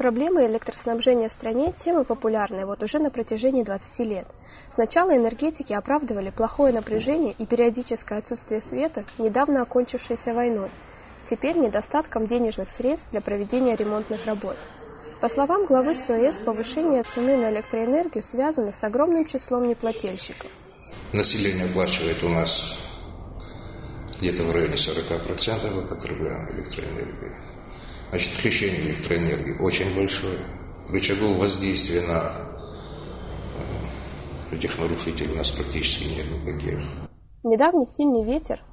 Проблемы электроснабжения в стране – темы популярные вот уже на протяжении 20 лет. Сначала энергетики оправдывали плохое напряжение и периодическое отсутствие света, недавно окончившейся войной. Теперь недостатком денежных средств для проведения ремонтных работ. По словам главы СОЭС, повышение цены на электроэнергию связано с огромным числом неплательщиков. Население оплачивает у нас где-то в районе 40% мы потребляем электроэнергию. Значит, хищение электроэнергии очень большое. Рычагов воздействия на этих нарушителей у нас практически нет никаких. Недавний сильный ветер,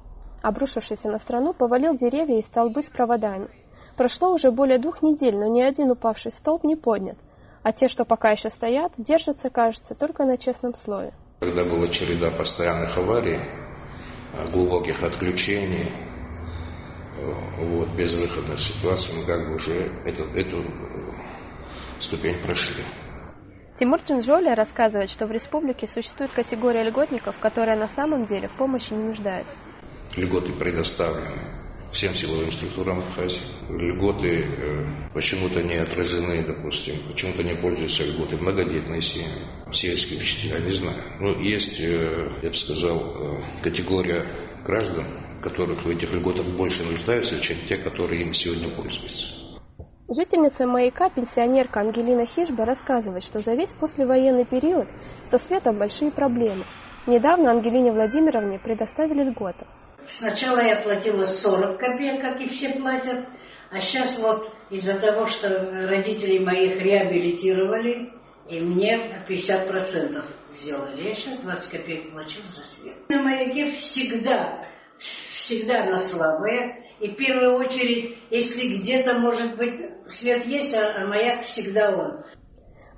обрушившийся на страну, повалил деревья и столбы с проводами. Прошло уже более 2 недель, но ни один упавший столб не поднят, а те, что пока еще стоят, держатся, кажется, только на честном слове. Когда была череда постоянных аварий, глубоких отключений, безвыходных ситуаций, мы как бы уже эту ступень прошли. Тимур Джинжоли рассказывает, что в республике существует категория льготников, которая на самом деле в помощи не нуждается. Льготы предоставлены всем силовым структурам Абхазии. Льготы почему-то не отражены, допустим, почему-то не пользуются льготы многодетные семьи, сельские учителя, не знаю. Но есть, я бы сказал, категория граждан, которых в этих льготах больше нуждаются, чем те, которые им сегодня пользуются. Жительница Маяка, пенсионерка Ангелина Хижба, рассказывает, что за весь послевоенный период со светом большие проблемы. Недавно Ангелине Владимировне предоставили льготы. Сначала я платила 40 копеек, как и все платят, а сейчас вот из-за того, что родителей моих реабилитировали, и мне 50% сделали. Я сейчас 20 копеек плачу за свет. На Маяке всегда на слабое. И в первую очередь, если где-то, может быть, свет есть, а маяк всегда он.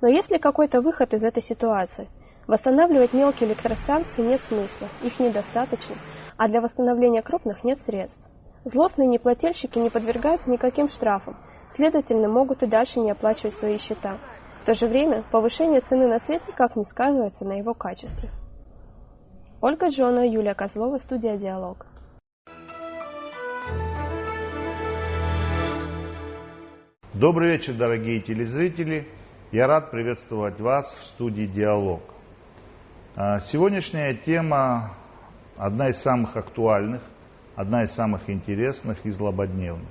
Но есть ли какой-то выход из этой ситуации? Восстанавливать мелкие электростанции нет смысла, их недостаточно, а для восстановления крупных нет средств. Злостные неплательщики не подвергаются никаким штрафам, следовательно, могут и дальше не оплачивать свои счета. В то же время повышение цены на свет никак не сказывается на его качестве. Ольга Джона, Юлия Козлова, студия «Диалог». Добрый вечер, дорогие телезрители. Я рад приветствовать вас в студии «Диалог». Сегодняшняя тема одна из самых актуальных, одна из самых интересных и злободневных.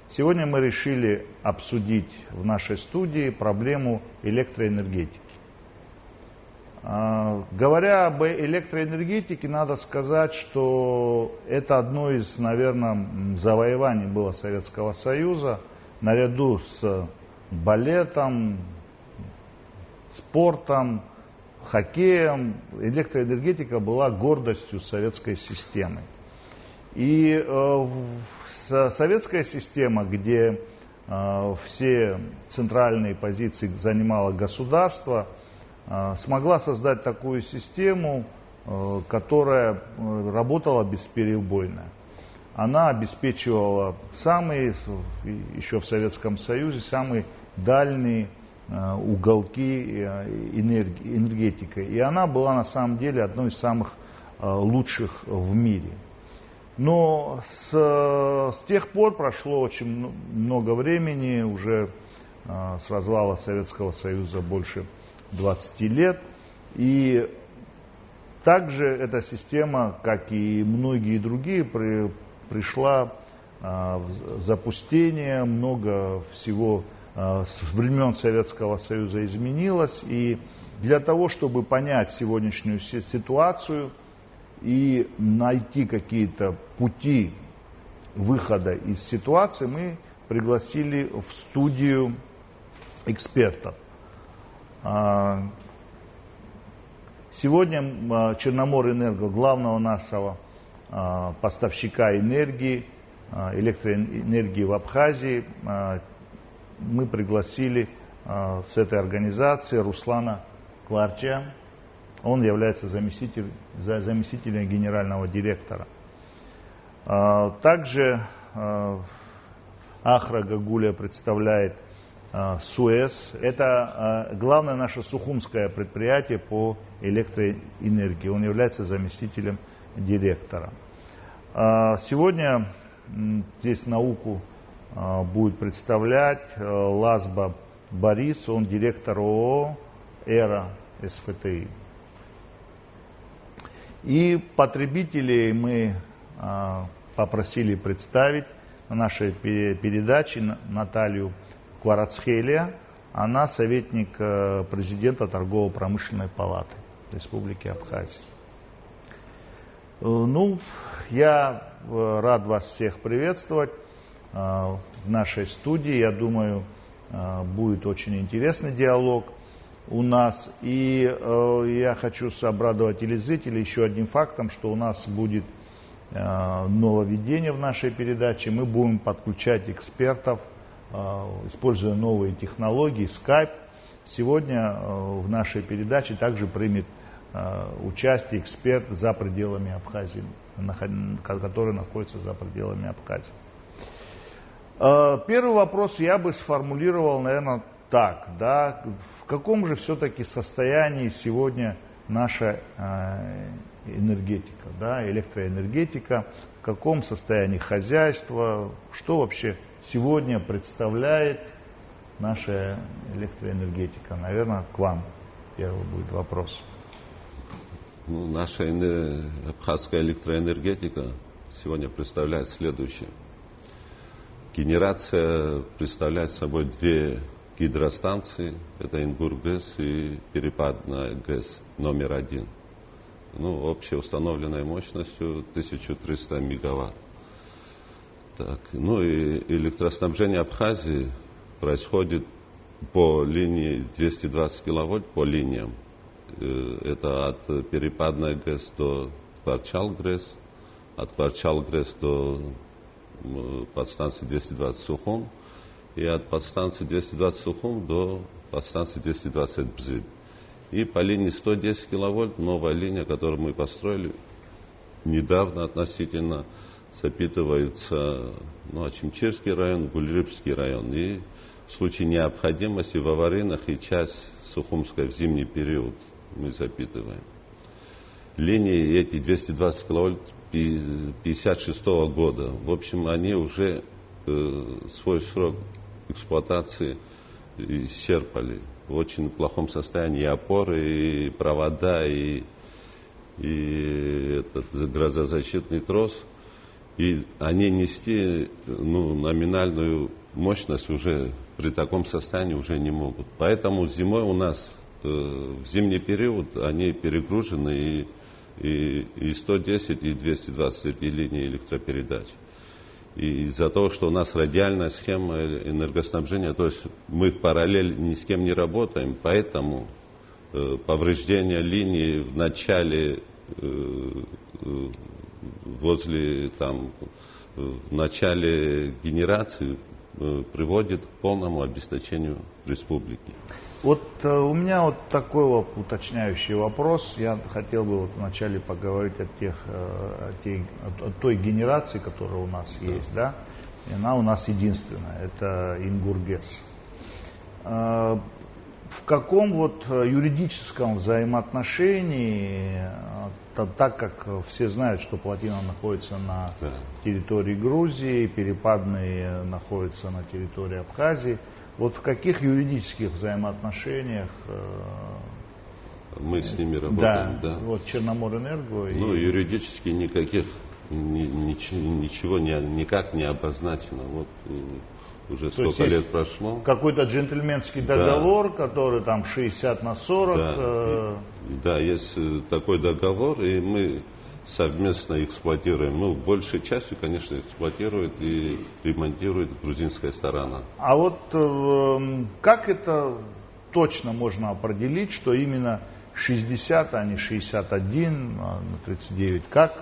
Сегодня мы решили обсудить в нашей студии проблему электроэнергетики. Говоря об электроэнергетике, надо сказать, что это одно из, наверное, завоеваний было Советского Союза. Наряду с балетом, спортом, хоккеем, электроэнергетика была гордостью советской системы. И советская система, где все центральные позиции занимало государство, смогла создать такую систему, которая работала бесперебойно. Она обеспечивала еще в Советском Союзе, самые дальние уголки энергетикой. И она была на самом деле одной из самых лучших в мире. Но с тех пор прошло очень много времени, уже с развала Советского Союза больше 20 лет. И также эта система, как и многие другие, пришла в запустение, много всего с времен Советского Союза изменилось. И для того, чтобы понять сегодняшнюю ситуацию и найти какие-то пути выхода из ситуации, мы пригласили в студию экспертов. Сегодня Черноморэнерго, главного нашего поставщика энергии, электроэнергии в Абхазии, мы пригласили с этой организации Руслана Кварча. Он является заместителем генерального директора. Также Ахра Гагуля представляет СОЭС. Это главное наше сухумское предприятие по электроэнергии. Он является заместителем директора. Сегодня здесь науку будет представлять Лазба Борис, он директор ООО «Эра СФТИ». И потребителей мы попросили представить на нашей передаче Наталью Кварацхелия. Она советник президента Торгово-промышленной палаты Республики Абхазия. Ну, я рад вас всех приветствовать в нашей студии. Я думаю, будет очень интересный диалог у нас. И я хочу обрадовать телезрителей еще одним фактом, что у нас будет нововведение в нашей передаче. Мы будем подключать экспертов, используя новые технологии, Skype. Сегодня в нашей передаче также примет участие эксперт за пределами Абхазии, который находится за пределами Абхазии. Первый вопрос я бы сформулировал, наверное, так, да, в каком же все-таки состоянии сегодня наша энергетика, да, электроэнергетика, в каком состоянии хозяйство, что вообще сегодня представляет наша электроэнергетика? Наверное, к вам первый будет вопрос. Ну, наша абхазская электроэнергетика сегодня представляет следующее. Генерация представляет собой две гидростанции. Это Ингур-ГЭС и Перепадная ГЭС номер 1. Ну, общей установленной мощностью 1300 мегаватт. Так, ну и электроснабжение Абхазии происходит по линии 220 киловольт по линиям. Это от Перепадной ГЭС до Кварчал-ГРЭС, от Кварчал-ГРЭС до подстанции 220 Сухум и от подстанции 220 Сухум до подстанции 220 Бзыль. И по линии 110 киловольт новая линия, которую мы построили недавно относительно, запитывается Ачимчирский район, Гульрыбский район. И в случае необходимости в аварийных и часть Сухумской в зимний период мы запитываем. Линии эти 220 киловольт 1956 года. В общем, они уже свой срок эксплуатации исчерпали. В очень плохом состоянии и опоры, и провода, и этот грозозащитный трос. И они нести номинальную мощность уже при таком состоянии уже не могут. Поэтому зимой у нас в зимний период они перегружены и 110, и 220 эти линии электропередач. И из-за того, что у нас радиальная схема энергоснабжения, то есть мы в параллель ни с кем не работаем, поэтому повреждение линии в начале, в начале генерации приводит к полному обесточению республики. Вот у меня вот такой уточняющий вопрос. Я хотел бы вначале поговорить о той генерации, которая у нас есть, да? И она у нас единственная, это Ингур-ГЭС. В каком юридическом взаимоотношении, так как все знают, что плотина находится на территории Грузии, Перепадные находятся на территории Абхазии, в каких юридических взаимоотношениях мы с ними работаем? Да. Черноморэнерго. Юридически ничего никак не обозначено. Уже сколько лет прошло. Какой-то джентльменский договор, который там 60/40. Да, есть такой договор, и мы совместно эксплуатируем. Большей частью, конечно, эксплуатирует и ремонтирует грузинская сторона. А как это точно можно определить, что именно 60, а не 61, а 39? Как?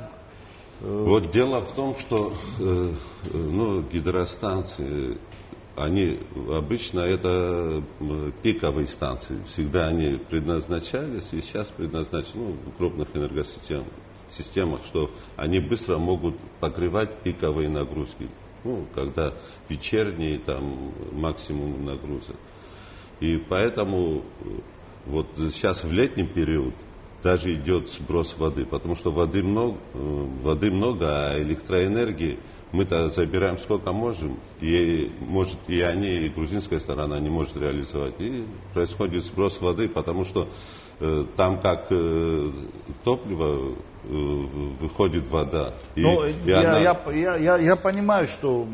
Дело в том, что гидростанции, они обычно это пиковые станции. Всегда они предназначались и сейчас предназначены в крупных энергосистемах, что они быстро могут покрывать пиковые нагрузки. Когда вечерние максимум нагрузок. И поэтому сейчас в летний период даже идет сброс воды, потому что воды много, а электроэнергии мы-то забираем сколько можем, и может и они, и грузинская сторона не может реализовать. И происходит сброс воды, потому что там как топливо выходит вода. Я понимаю, что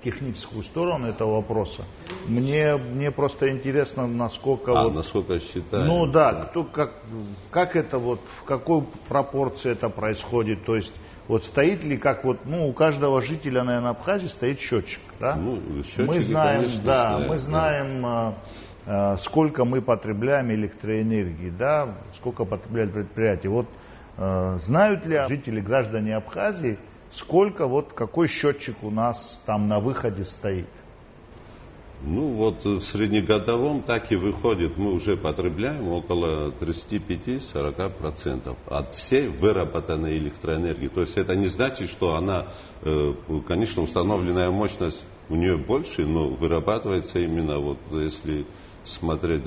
техническую сторону этого вопроса. Мне просто интересно, насколько... насколько считаем. Ну да, как это в какой пропорции это происходит, то есть стоит ли, как у каждого жителя, наверное, Абхазии стоит счетчик, да? Счетчики, мы знаем, конечно, мы знаем, сколько мы потребляем электроэнергии, да, сколько потребляют предприятия. Знают ли жители, граждане Абхазии, сколько, какой счетчик у нас там на выходе стоит? В среднегодовом так и выходит, мы уже потребляем около 35-40% от всей выработанной электроэнергии. То есть это не значит, что она, конечно, установленная мощность у нее больше, но вырабатывается именно, если смотреть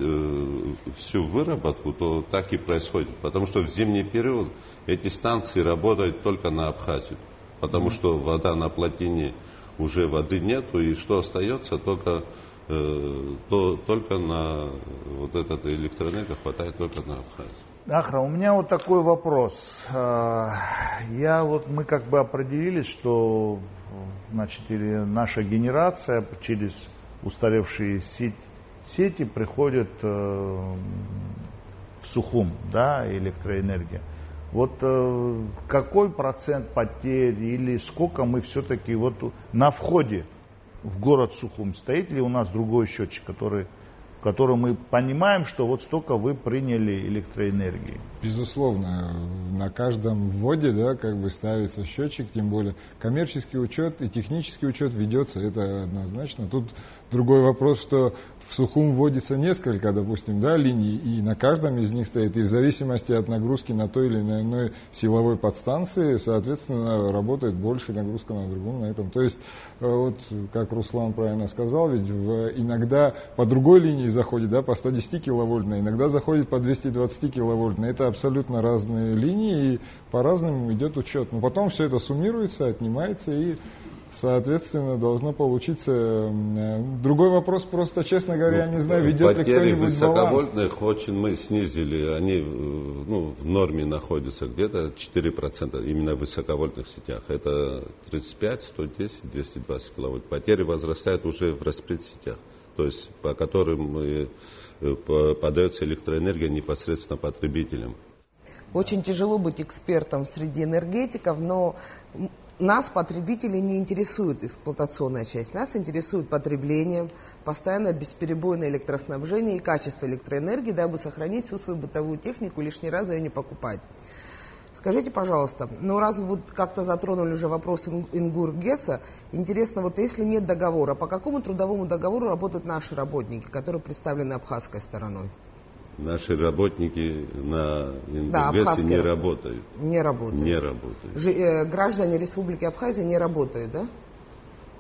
всю выработку, то так и происходит. Потому что в зимний период эти станции работают только на Абхазию. Потому что вода на плотине, уже воды нету, и что остается, только на этот электроэнергия хватает только на Абхазию. Ахра, у меня такой вопрос. Мы как бы определились, что наша генерация через устаревшие сети приходит в Сухум, да, электроэнергия. Какой процент потерь или сколько мы все-таки на входе в город Сухум, стоит ли у нас другой счетчик, в котором мы понимаем, что столько вы приняли электроэнергии? Безусловно, на каждом вводе, ставится счетчик, тем более коммерческий учет и технический учет ведется, это однозначно. Тут другой вопрос, что в Сухум вводится несколько, допустим, линий, и на каждом из них стоит, и в зависимости от нагрузки на той или иной силовой подстанции, соответственно, работает больше нагрузка на другом, на этом. То есть, как Руслан правильно сказал, ведь иногда по другой линии заходит, по 110 киловольтной, иногда заходит по 220 киловольтной. Это абсолютно разные линии, и по-разному идет учет. Но потом все это суммируется, отнимается, и соответственно, должно получиться. Другой вопрос, просто, честно говоря, я не знаю, ведет ли кто-нибудь баланс. Высоковольтных очень мы снизили, они в норме находятся где-то 4% именно в высоковольтных сетях. Это 35, 110, 220 киловольт. Потери возрастают уже в распредсетях, то есть по которым подается электроэнергия непосредственно потребителям. Очень тяжело быть экспертом среди энергетиков, но нас, потребителей, не интересует эксплуатационная часть. Нас интересует потребление, постоянное бесперебойное электроснабжение и качество электроэнергии, дабы сохранить всю свою бытовую технику и лишний раз ее не покупать. Скажите, пожалуйста, раз как-то затронули уже вопрос Ингургеса, интересно, если нет договора, по какому трудовому договору работают наши работники, которые представлены абхазской стороной? Наши работники на Ингургесе не работают. Не работают. Граждане Республики Абхазия не работают, да?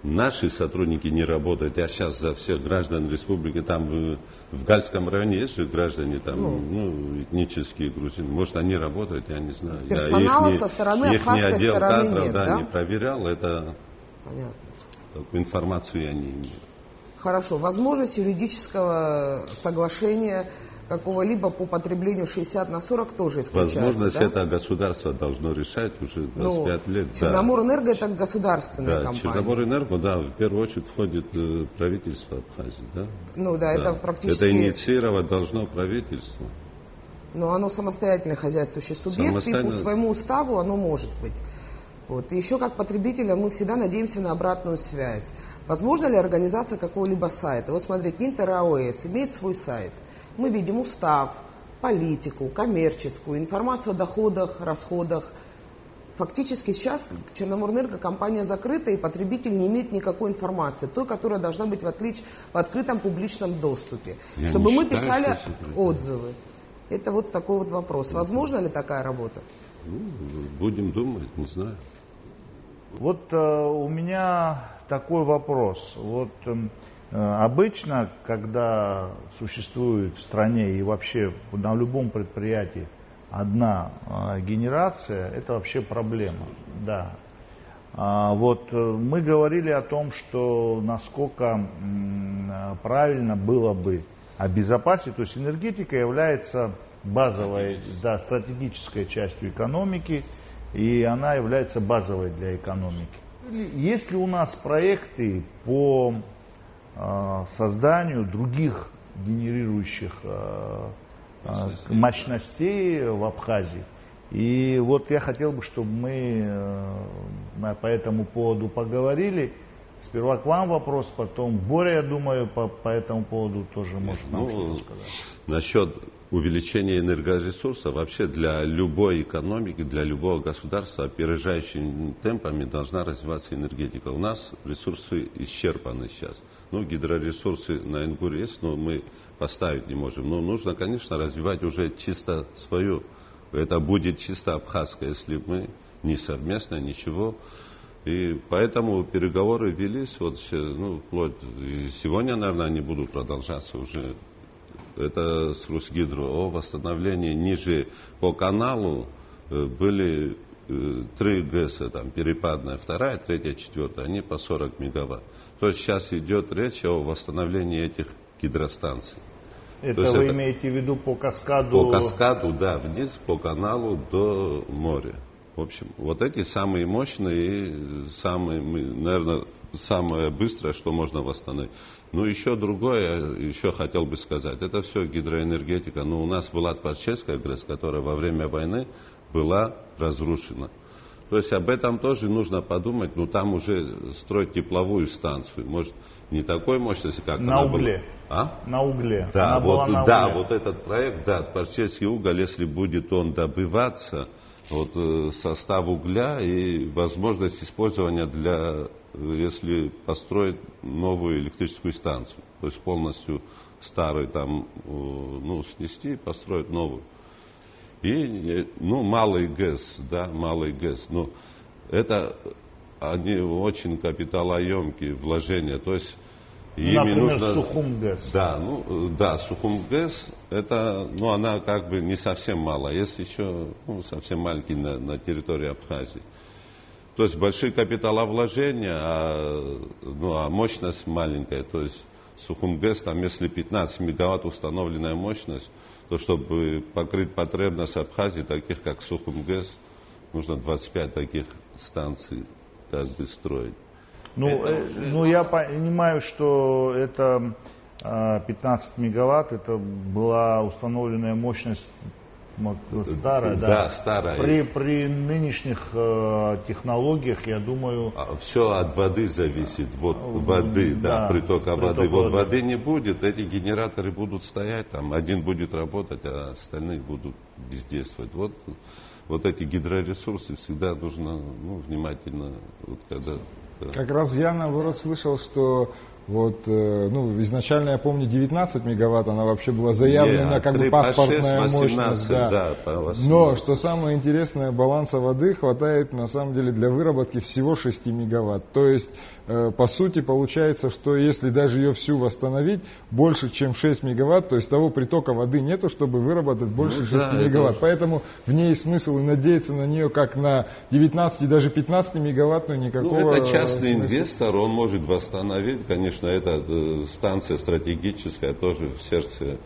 Наши сотрудники не работают. Я сейчас за всех граждан республики, там в Гальском районе есть же граждане, этнические грузины. Может, они работают, я не знаю. Персонала со стороны абхазской стороны кадров, нет, да? не проверял, это понятно. Информацию я не имею. Хорошо. Возможность юридического соглашения какого-либо по потреблению 60/40 тоже исключается, возможность, да? Это государство должно решать уже 25 лет. Черноморэнерго это государственная компания. Черноморэнерго, в первую очередь входит правительство Абхазии, да? Это практически... Это инициировать должно правительство. Но оно самостоятельный хозяйствующий субъект, и по своему уставу оно может быть. И еще как потребителя мы всегда надеемся на обратную связь. Возможно ли организация какого-либо сайта? Смотрите, Интер-АОС имеет свой сайт. Мы видим устав, политику, коммерческую, информацию о доходах, расходах. Фактически сейчас Черноморэнерго компания закрыта, и потребитель не имеет никакой информации, той, которая должна быть в открытом публичном доступе. Чтобы мы писали отзывы. Это такой вопрос. Возможно ли такая работа? Будем думать, не знаю. У меня такой вопрос. Обычно, когда существует в стране и вообще на любом предприятии одна генерация, это вообще проблема. Да. Вот мы говорили о том, что насколько правильно было бы обезопасить, то есть энергетика является базовой, да, стратегической частью экономики, и она является базовой для экономики. Есть ли у нас проекты по созданию других генерирующих мощностей в Абхазии? И вот я хотел бы, чтобы мы по этому поводу поговорили. Сперва к вам вопрос, потом Боря, я думаю, по этому поводу тоже может нам что-то сказать. Насчет увеличения энергоресурсов, вообще для любой экономики, для любого государства опережающими темпами должна развиваться энергетика. У нас ресурсы исчерпаны сейчас. Гидроресурсы на Ингуре есть, но мы поставить не можем. Но нужно, конечно, развивать уже чисто свою. Это будет чисто абхазское, если мы не совместно, ничего. И поэтому переговоры велись, вплоть. И сегодня, наверное, они будут продолжаться уже. Это с Русгидро о восстановлении ниже по каналу были 3 ГЭСа, там перепадная, 2, 3, 4, они по 40 мегаватт. То есть сейчас идет речь о восстановлении этих гидростанций. Это вы имеете в виду по каскаду? По каскаду, да, вниз по каналу до моря. В общем, вот эти самые мощные и наверное, самое быстрое, что можно восстановить. Еще другое, еще хотел бы сказать, это все гидроэнергетика. У нас была Тварчевская ГРЭС, которая во время войны была разрушена. То есть об этом тоже нужно подумать, там уже строить тепловую станцию. Может, не такой мощности, как на она угле. была. На угле. Да, вот этот проект, Тварчевский уголь, если будет он добываться, состав угля и возможность использования если построить новую электрическую станцию. То есть полностью старый снести и построить новую. И, малый ГЭС, малый ГЭС. Это они очень капиталоемкие вложения. То есть например, нужно... Сухумгэс. Да, Сухумгэс, это, она как бы не совсем малая. Есть еще, совсем маленький на территории Абхазии. То есть большие капиталовложения, а мощность маленькая. То есть Сухумгэс, там если 15 мегаватт установленная мощность, то чтобы покрыть потребность Абхазии, таких как Сухумгэс, нужно 25 таких станций как бы строить. Я понимаю, что это 15 мегаватт, это была установленная мощность старая, да, старая. При нынешних технологиях, я думаю... Все от воды зависит. Воды, притока воды. Воды не будет, эти генераторы будут стоять, там один будет работать, а остальные будут бездействовать. Вот эти гидроресурсы всегда нужно внимательно, когда... Как раз я, наоборот, слышал, что изначально, я помню, 19 мегаватт, она вообще была заявлена как бы паспортная 18, мощность. Да. Но, что самое интересное, баланса воды хватает, на самом деле, для выработки всего 6 мегаватт. То есть, по сути, получается, что если даже ее всю восстановить, больше, чем 6 мегаватт, то есть того притока воды нету, чтобы выработать больше 6 мегаватт. Поэтому в ней смысл и надеяться на нее как на 19 и даже 15 мегаватт, но никакого это частный смысла. Инвестор, он может восстановить, конечно, эта станция стратегическая тоже в сердце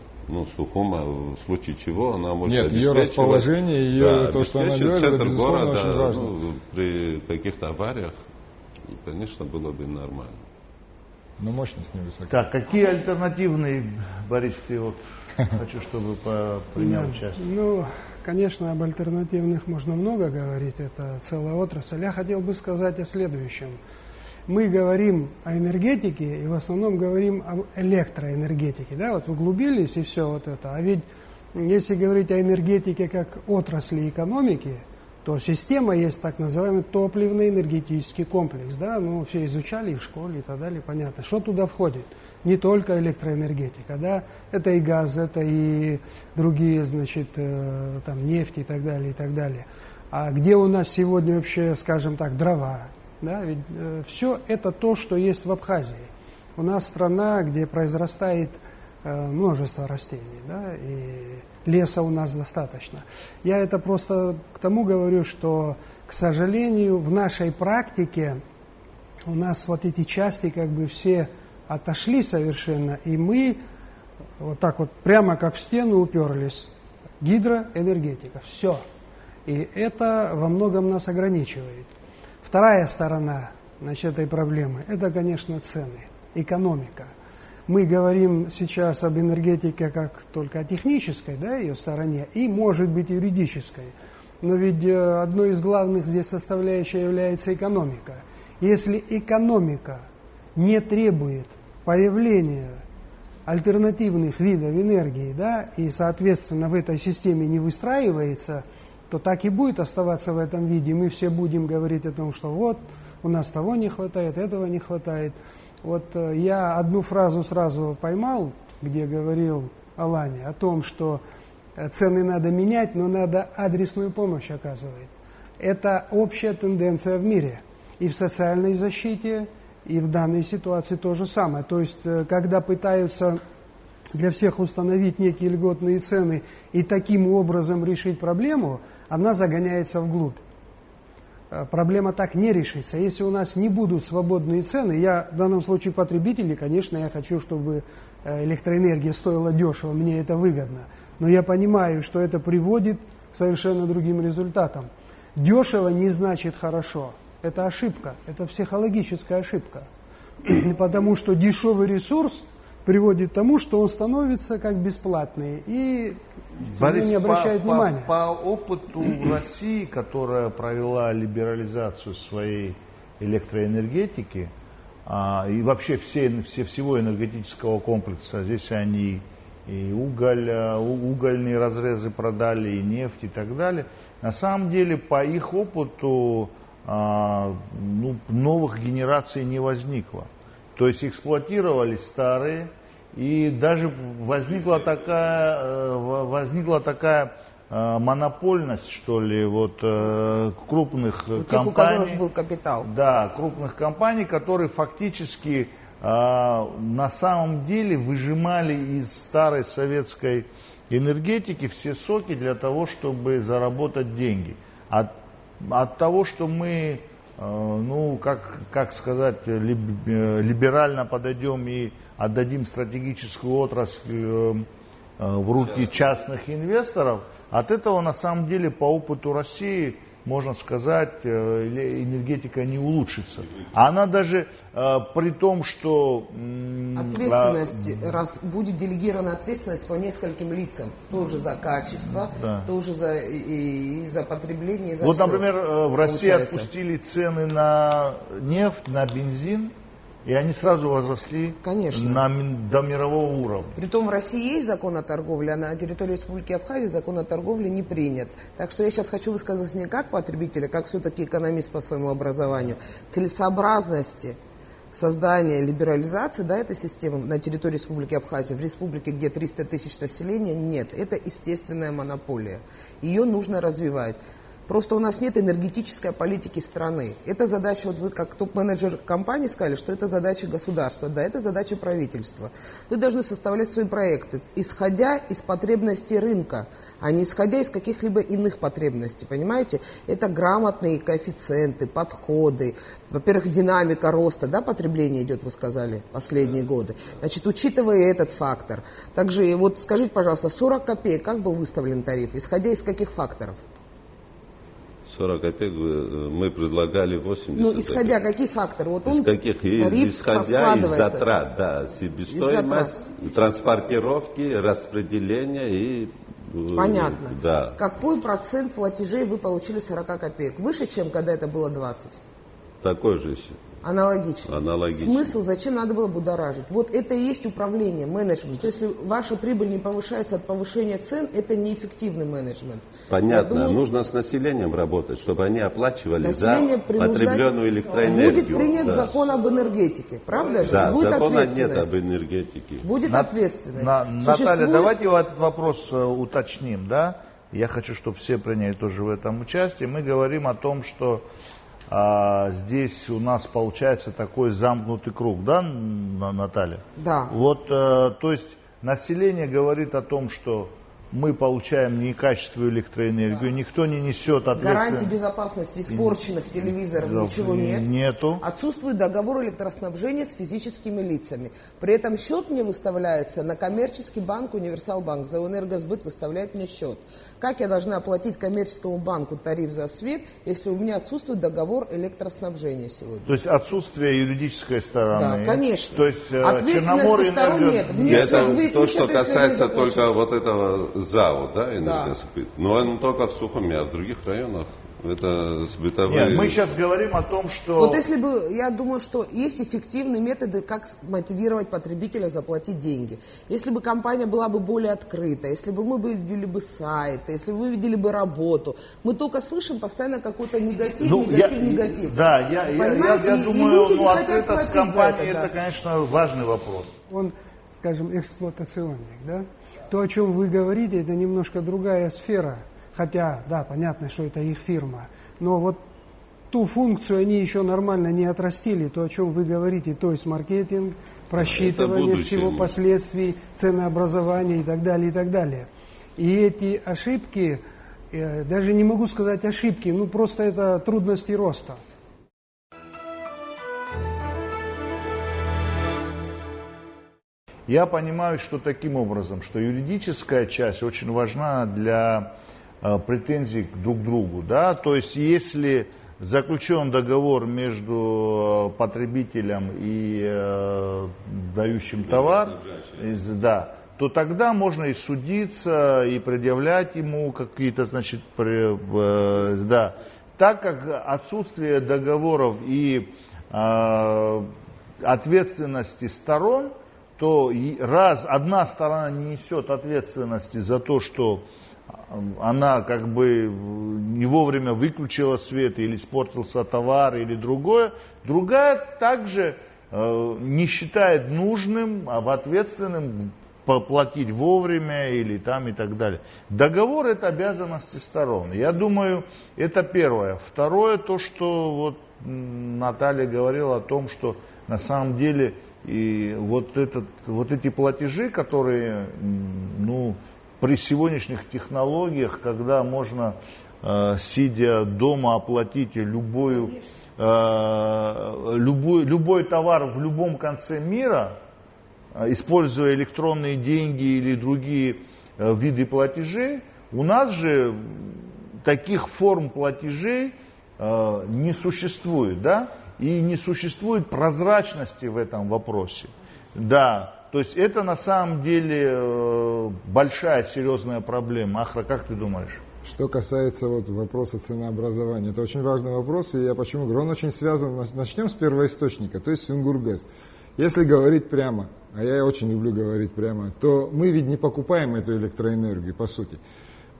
Сухума, в случае чего она может обеспечивать. Ее расположение, ее то, что она делает, это, безусловно, города, очень важно. При каких-то авариях, конечно, было бы нормально. Но мощность невысокая. Так, какие альтернативные, Борис, ты хочу, чтобы принял участие? Конечно, об альтернативных можно много говорить, это целая отрасль. Я хотел бы сказать о следующем. Мы говорим о энергетике и в основном говорим об электроэнергетике. Углубились и все это. А ведь если говорить о энергетике как отрасли экономики, то система есть так называемый топливный энергетический комплекс. Все изучали и в школе и так далее, понятно. Что туда входит? Не только электроэнергетика, это и газ, это и другие, нефть и так далее, и так далее. А где у нас сегодня вообще, скажем так, дрова? Ведь все это то, что есть в Абхазии. У нас страна, где произрастает множество растений, да, и леса у нас достаточно. Я это просто к тому говорю, что, к сожалению, в нашей практике у нас вот эти части как бы все отошли совершенно, и мы вот так вот прямо как в стену уперлись. Гидроэнергетика, все. И это во многом нас ограничивает. Вторая сторона, значит, этой проблемы, это, конечно, цены, экономика. Мы говорим сейчас об энергетике как только о технической, да, ее стороне, и, может быть, юридической. Но ведь одной из главных здесь составляющих является экономика. Если экономика не требует появления альтернативных видов энергии, да, и, соответственно, в этой системе не выстраивается, то так и будет оставаться в этом виде. Мы все будем говорить о том, что вот, у нас того не хватает, этого не хватает. Вот я одну фразу сразу поймал, где говорил Алани, о том, что цены надо менять, но надо адресную помощь оказывать. Это общая тенденция в мире. И в социальной защите, и в данной ситуации то же самое. То есть, когда пытаются для всех установить некие льготные цены и таким образом решить проблему, она загоняется вглубь. Проблема так не решится. Если у нас не будут свободные цены, я в данном случае потребитель, конечно, я хочу, чтобы электроэнергия стоила дешево, мне это выгодно. Но я понимаю, что это приводит к совершенно другим результатам. Дешево не значит хорошо. Это ошибка, это психологическая ошибка. Потому что дешевый ресурс приводит к тому, что он становится как бесплатный и не обращает внимания. По опыту России, которая провела либерализацию своей электроэнергетики и вообще всего энергетического комплекса, здесь они и угольные разрезы продали, и нефть и так далее, на самом деле по их опыту новых генераций не возникло. То есть эксплуатировались старые, и даже возникла такая монопольность, что ли, вот крупных компаний. У которых был капитал. Да, крупных компаний, которые фактически на самом деле выжимали из старой советской энергетики все соки для того, чтобы заработать деньги. От того, что мы, как сказать, либерально подойдем и отдадим стратегическую отрасль в руки частных инвесторов, от этого на самом деле по опыту России, можно сказать, энергетика не улучшится. Она даже при том, что... Ответственность, раз будет делегирована ответственность по нескольким лицам, тоже за качество, да, тоже за потребление, и за вот, все. Например, в России отпустили цены на нефть, на бензин, и они сразу возросли до мирового уровня. Притом в России есть закон о торговле, а на территории Республики Абхазия закон о торговле не принят. Так что я сейчас хочу высказать не как потребитель, а как все-таки экономист по своему образованию. Целесообразности создания либерализации, да, этой системы на территории Республики Абхазия, в республике, где 300 тысяч населения, нет. Это естественная монополия. Ее нужно развивать. Просто у нас нет энергетической политики страны. Это задача, вот вы как топ-менеджер компании сказали, что это задача государства, да, это задача правительства. Вы должны составлять свои проекты, исходя из потребностей рынка, а не исходя из каких-либо иных потребностей, понимаете? Это грамотные коэффициенты, подходы, во-первых, динамика роста, да, потребления идет, вы сказали, последние годы. Значит, учитывая этот фактор. Также, вот скажите, пожалуйста, 40 копеек, как был выставлен тариф, исходя из каких факторов? 40 копеек мы предлагали 80. Ну, исходя какие факторы? Вот из каких? Исходя из затрат, да, себестоимость, транспортировки, распределения и... Понятно. Да. Какой процент платежей вы получили 40 копеек? Выше, чем когда это было 20? Такой же еще. Аналогично. Аналогично. Смысл, зачем надо было будоражить? Вот это и есть управление, менеджмент. То есть, если ваша прибыль не повышается от повышения цен, это неэффективный менеджмент. Понятно. Думаю, нужно с населением работать, чтобы они оплачивали за потребленную электроэнергию. Будет принят закон об энергетике, правда же? Да, будет закона нет об энергетике. Будет ответственность. Наталья, давайте этот вопрос уточним, да? Я хочу, чтобы все приняли тоже в этом участие. Мы говорим о том, что здесь у нас получается такой замкнутый круг, да, Наталья? Да. Вот, то есть население говорит о том, что мы получаем некачественную электроэнергию, никто не несет ответственности. Гарантии безопасности испорченных телевизоров ничего нет. Нету. Отсутствует договор электроснабжения с физическими лицами. При этом счет мне выставляется на коммерческий банк Универсалбанк. ЗАО «Энергосбыт» выставляет мне счет. Как я должна оплатить коммерческому банку тариф за свет, если у меня отсутствует договор электроснабжения сегодня? То есть отсутствие юридической стороны. Да, конечно. То есть ответственности сторон нет. Это то, что касается только вот этого ЗАО, да, «Энергосбыт». Но он только в Сухуми, а в других районах это сбытовые... Нет, мы сейчас говорим о том, что... Вот если бы, я думаю, что есть эффективные методы, как мотивировать потребителя заплатить деньги. Если бы компания была бы более открыта, если бы мы видели бы сайты, если бы мы видели бы работу. Мы только слышим постоянно какой-то негатив, негатив. Да, я думаю, открытость компании это, конечно, важный вопрос. Он, скажем, эксплуатационник, да? То, о чем вы говорите, это немножко другая сфера. Хотя, да, понятно, что это их фирма. Но вот ту функцию они еще нормально не отрастили. То, о чем вы говорите, то есть маркетинг, просчитывание всего последствий, ценообразование и так далее, и так далее. И эти ошибки, даже не могу сказать ошибки, ну просто это трудности роста. Я понимаю, что таким образом, что юридическая часть очень важна для претензий друг к другу. Да? То есть если заключен договор между потребителем и дающим товар, да, то тогда можно и судиться, и предъявлять ему какие-то, значит, да. Так как отсутствие договоров и ответственности сторон, то раз одна сторона не несет ответственности за то, что она как бы не вовремя выключила свет или испортился товар или другое, другая также не считает нужным, ответственным платить вовремя или там и так далее. Договор — это обязанности сторон. Я думаю, это первое. Второе, то, что вот Наталья говорила о том, что на самом деле и вот эти платежи, которые, ну, при сегодняшних технологиях, когда можно, сидя дома, оплатить любой товар в любом конце мира, используя электронные деньги или другие виды платежей, у нас же таких форм платежей не существует, да? И не существует прозрачности в этом вопросе. Да, то есть это на самом деле большая, серьезная проблема. Ахра, как ты думаешь? Что касается вот вопроса ценообразования, это очень важный вопрос, и я почему говорю, он очень связан, начнем с первоисточника, то есть с Ингургэс. Если говорить прямо, а я очень люблю говорить прямо, то мы ведь не покупаем эту электроэнергию, по сути.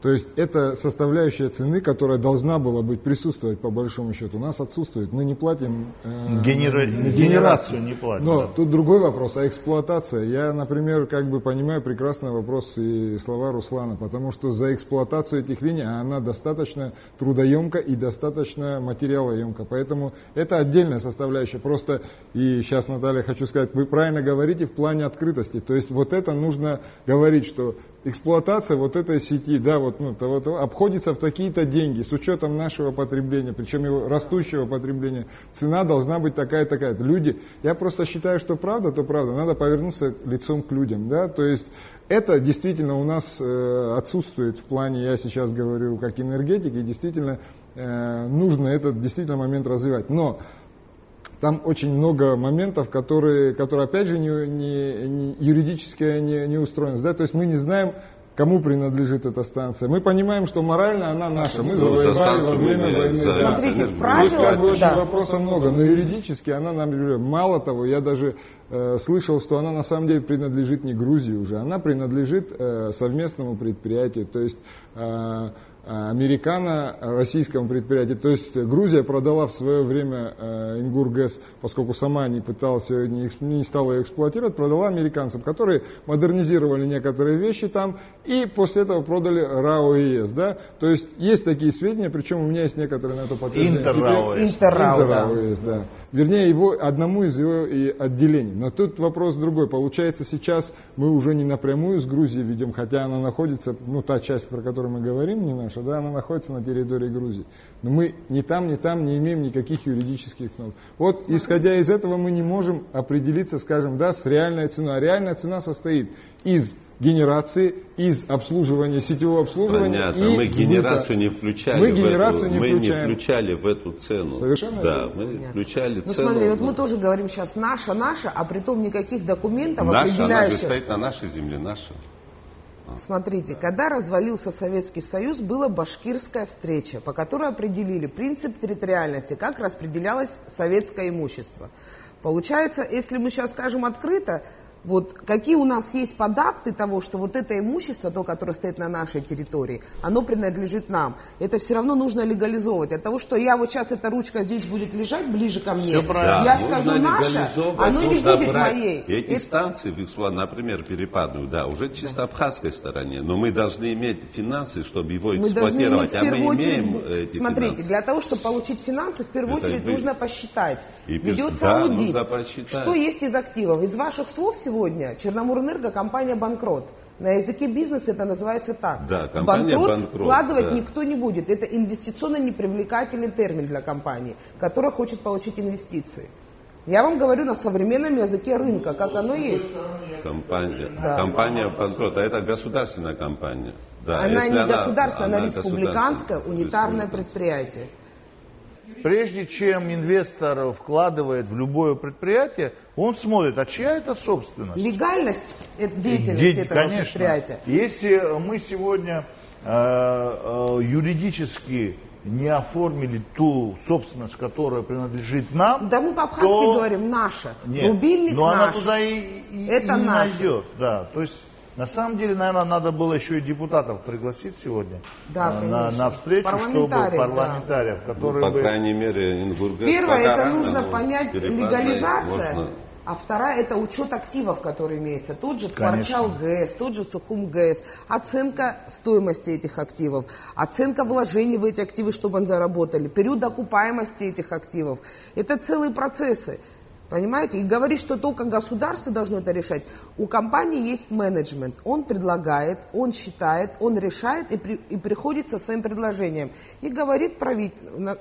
То есть это составляющая цены, которая должна была быть присутствовать по большому счету. У нас отсутствует. Мы не платим генерацию не платим. Но да. Тут другой вопрос, а эксплуатация. Я, например, как бы понимаю прекрасно вопрос и слова Руслана, потому что за эксплуатацию этих линий она достаточно трудоемка и достаточно материалоемка. Поэтому это отдельная составляющая. Просто, и сейчас, Наталья, хочу сказать, вы правильно говорите в плане открытости. То есть вот это нужно говорить, что эксплуатация вот этой сети, да, вот, обходится в такие-то деньги с учетом нашего потребления, причем его растущего потребления. Цена должна быть такая-такая. Люди, я просто считаю, что правда, то правда. Надо повернуться лицом к людям, да, то есть это действительно у нас отсутствует в плане, я сейчас говорю, как энергетики, действительно нужно этот действительно момент развивать. Но там очень много моментов, которые опять же, не юридически не устроены. Да? То есть мы не знаем, кому принадлежит эта станция. Мы понимаем, что морально она наша. Мы завоевали во время войны. Смотрите, правила... Очень вопросов много, но юридически она нам... Мало того, я даже слышал, что она на самом деле принадлежит не Грузии уже. Она принадлежит совместному предприятию. То есть... американо-российскому предприятию. То есть Грузия продала в свое время Ингургэс, поскольку сама не пыталась ее, не стала ее эксплуатировать, продала американцам, которые модернизировали некоторые вещи там и после этого продали РАО ЕС. Да? То есть есть такие сведения, причем у меня есть некоторые на это подтверждения. Интер-РАО, да. вернее, одному из его отделений. Но тут вопрос другой. Получается, сейчас мы уже не напрямую с Грузией ведем, хотя она находится, ну, та часть, про которую мы говорим, не наша, да, она находится на территории Грузии. Но мы ни там не имеем никаких юридических норм. Вот, исходя из этого, мы не можем определиться, скажем, да, с реальной ценой. А реальная цена состоит из генерации, из обслуживания, сетевого обслуживания. Понятно, и мы генерацию не включали. Мы генерацию не включаем. Мы не включали в эту цену. Совершенно да, верно. мы включали Ну цену. смотри, вот мы тоже говорим сейчас наша, а притом никаких документов наша, она же определяющих. стоит на нашей земле, наша. Смотрите, когда развалился Советский Союз, была башкирская встреча, по которой определили принцип территориальности, как распределялось советское имущество. Получается, если мы сейчас скажем открыто, вот какие у нас есть подакты того, что вот это имущество, то, которое стоит на нашей территории, оно принадлежит нам. Это все равно нужно легализовывать. От того, что я вот сейчас, эта ручка здесь будет лежать ближе ко мне, я скажу наша, оно не будет моей. Эти станции, например, Перепадную, да, уже чисто абхазской стороне, но мы должны иметь финансы, чтобы его эксплуатировать, а мы имеем эти смотрите, финансы. для того, чтобы получить финансы, в первую очередь нужно посчитать. Ведется да, аудит. посчитать. Что есть из активов? Из ваших слов сегодня Черноморэнерго компания банкрот. На языке бизнеса это называется так. Да, компания банкрот, вкладывать да. никто не будет. Это инвестиционно непривлекательный термин для компании, которая хочет получить инвестиции. Я вам говорю на современном языке рынка, как оно есть. Компания банкрот, а это государственная компания. Да, она не государственная, она республиканское унитарное предприятие. Прежде чем инвестор вкладывает в любое предприятие, он смотрит, а чья это собственность? Легальность деятельности этого конечно. предприятия. Если мы сегодня юридически не оформили ту собственность, которая принадлежит нам, да мы по-абхазски говорим «наша». Нет, рубильник но наш. она туда и это не наше. найдет. Да, то есть на самом деле, наверное, надо было еще и депутатов пригласить сегодня на встречу, чтобы парламентариев, которые по крайней мере, Ингургэс. Первое, это нужно понять легализация, а вторая, это учет активов, которые имеются. Тот же Тхварчал ГЭС, тот же Сухум ГЭС, оценка стоимости этих активов, оценка вложений в эти активы, чтобы они заработали, период окупаемости этих активов. Это целые процессы. Понимаете? И говорить, что только государство должно это решать. У компании есть менеджмент. Он предлагает, он считает, он решает и приходит со своим предложением. И говорит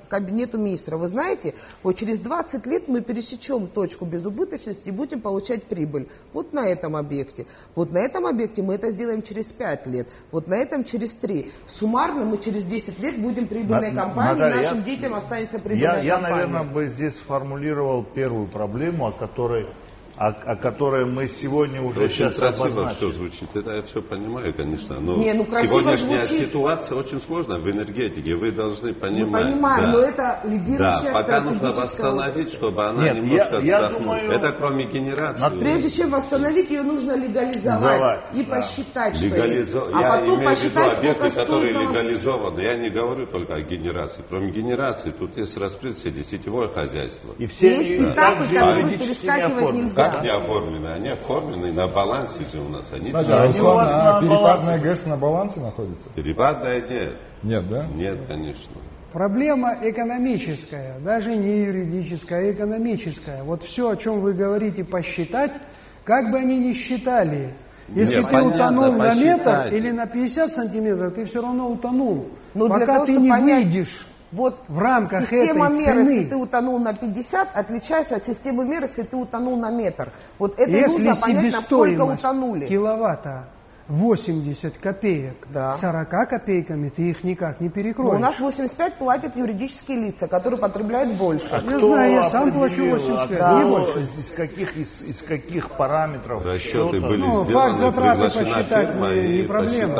кабинету министра: вы знаете, вот через 20 лет мы пересечем точку безубыточности и будем получать прибыль. Вот на этом объекте. Вот на этом объекте мы это сделаем через 5 лет. Вот на этом через 3. Суммарно мы через 10 лет будем прибыльной компанией, Наталья, нашим детям останется прибыльная компания. Я, наверное, бы здесь сформулировал первую проблему, о которой мы сегодня уже очень сейчас красиво обозначили. все звучит. Это я все понимаю, конечно. Но звучит. сегодняшняя ситуация очень сложная в энергетике. Вы должны понимать. Мы понимаем, да. но это лидирующая пока нужно восстановить, чтобы она немножко вздохнула. Это кроме генерации. Прежде чем восстановить, ее нужно легализовать и посчитать, что есть. Я имею в виду объекты, которые легализованы. Я не говорю только о генерации. Кроме генерации, тут есть распределение, сетевое хозяйство. И все есть этапы, которые перескакивать нельзя. Как не оформлены? Они оформлены на балансе же у нас. Они Руслан, Перепадная ГЭС на балансе находится? Перепадная нет. Нет, да? Нет, конечно. Проблема экономическая, даже не юридическая, а экономическая. Вот все, о чем вы говорите, посчитать, как бы они ни считали. Если ты утонул на метр или на 50 сантиметров, ты все равно утонул. Но пока ты не выйдешь. Вот в рамках система этой мер, цены, если ты утонул на 50, отличается от системы мер, если ты утонул на метр. Вот это если нужно понять, насколько утонули. Киловатта 80 копеек, 40 копейками ты их никак не перекроешь. Но у нас 85 платят юридические лица, которые потребляют больше. Я знаю, я сам плачу 85, не больше. Из каких параметров? Расчеты были сделаны, факт затраты посчитать фирма не проблема.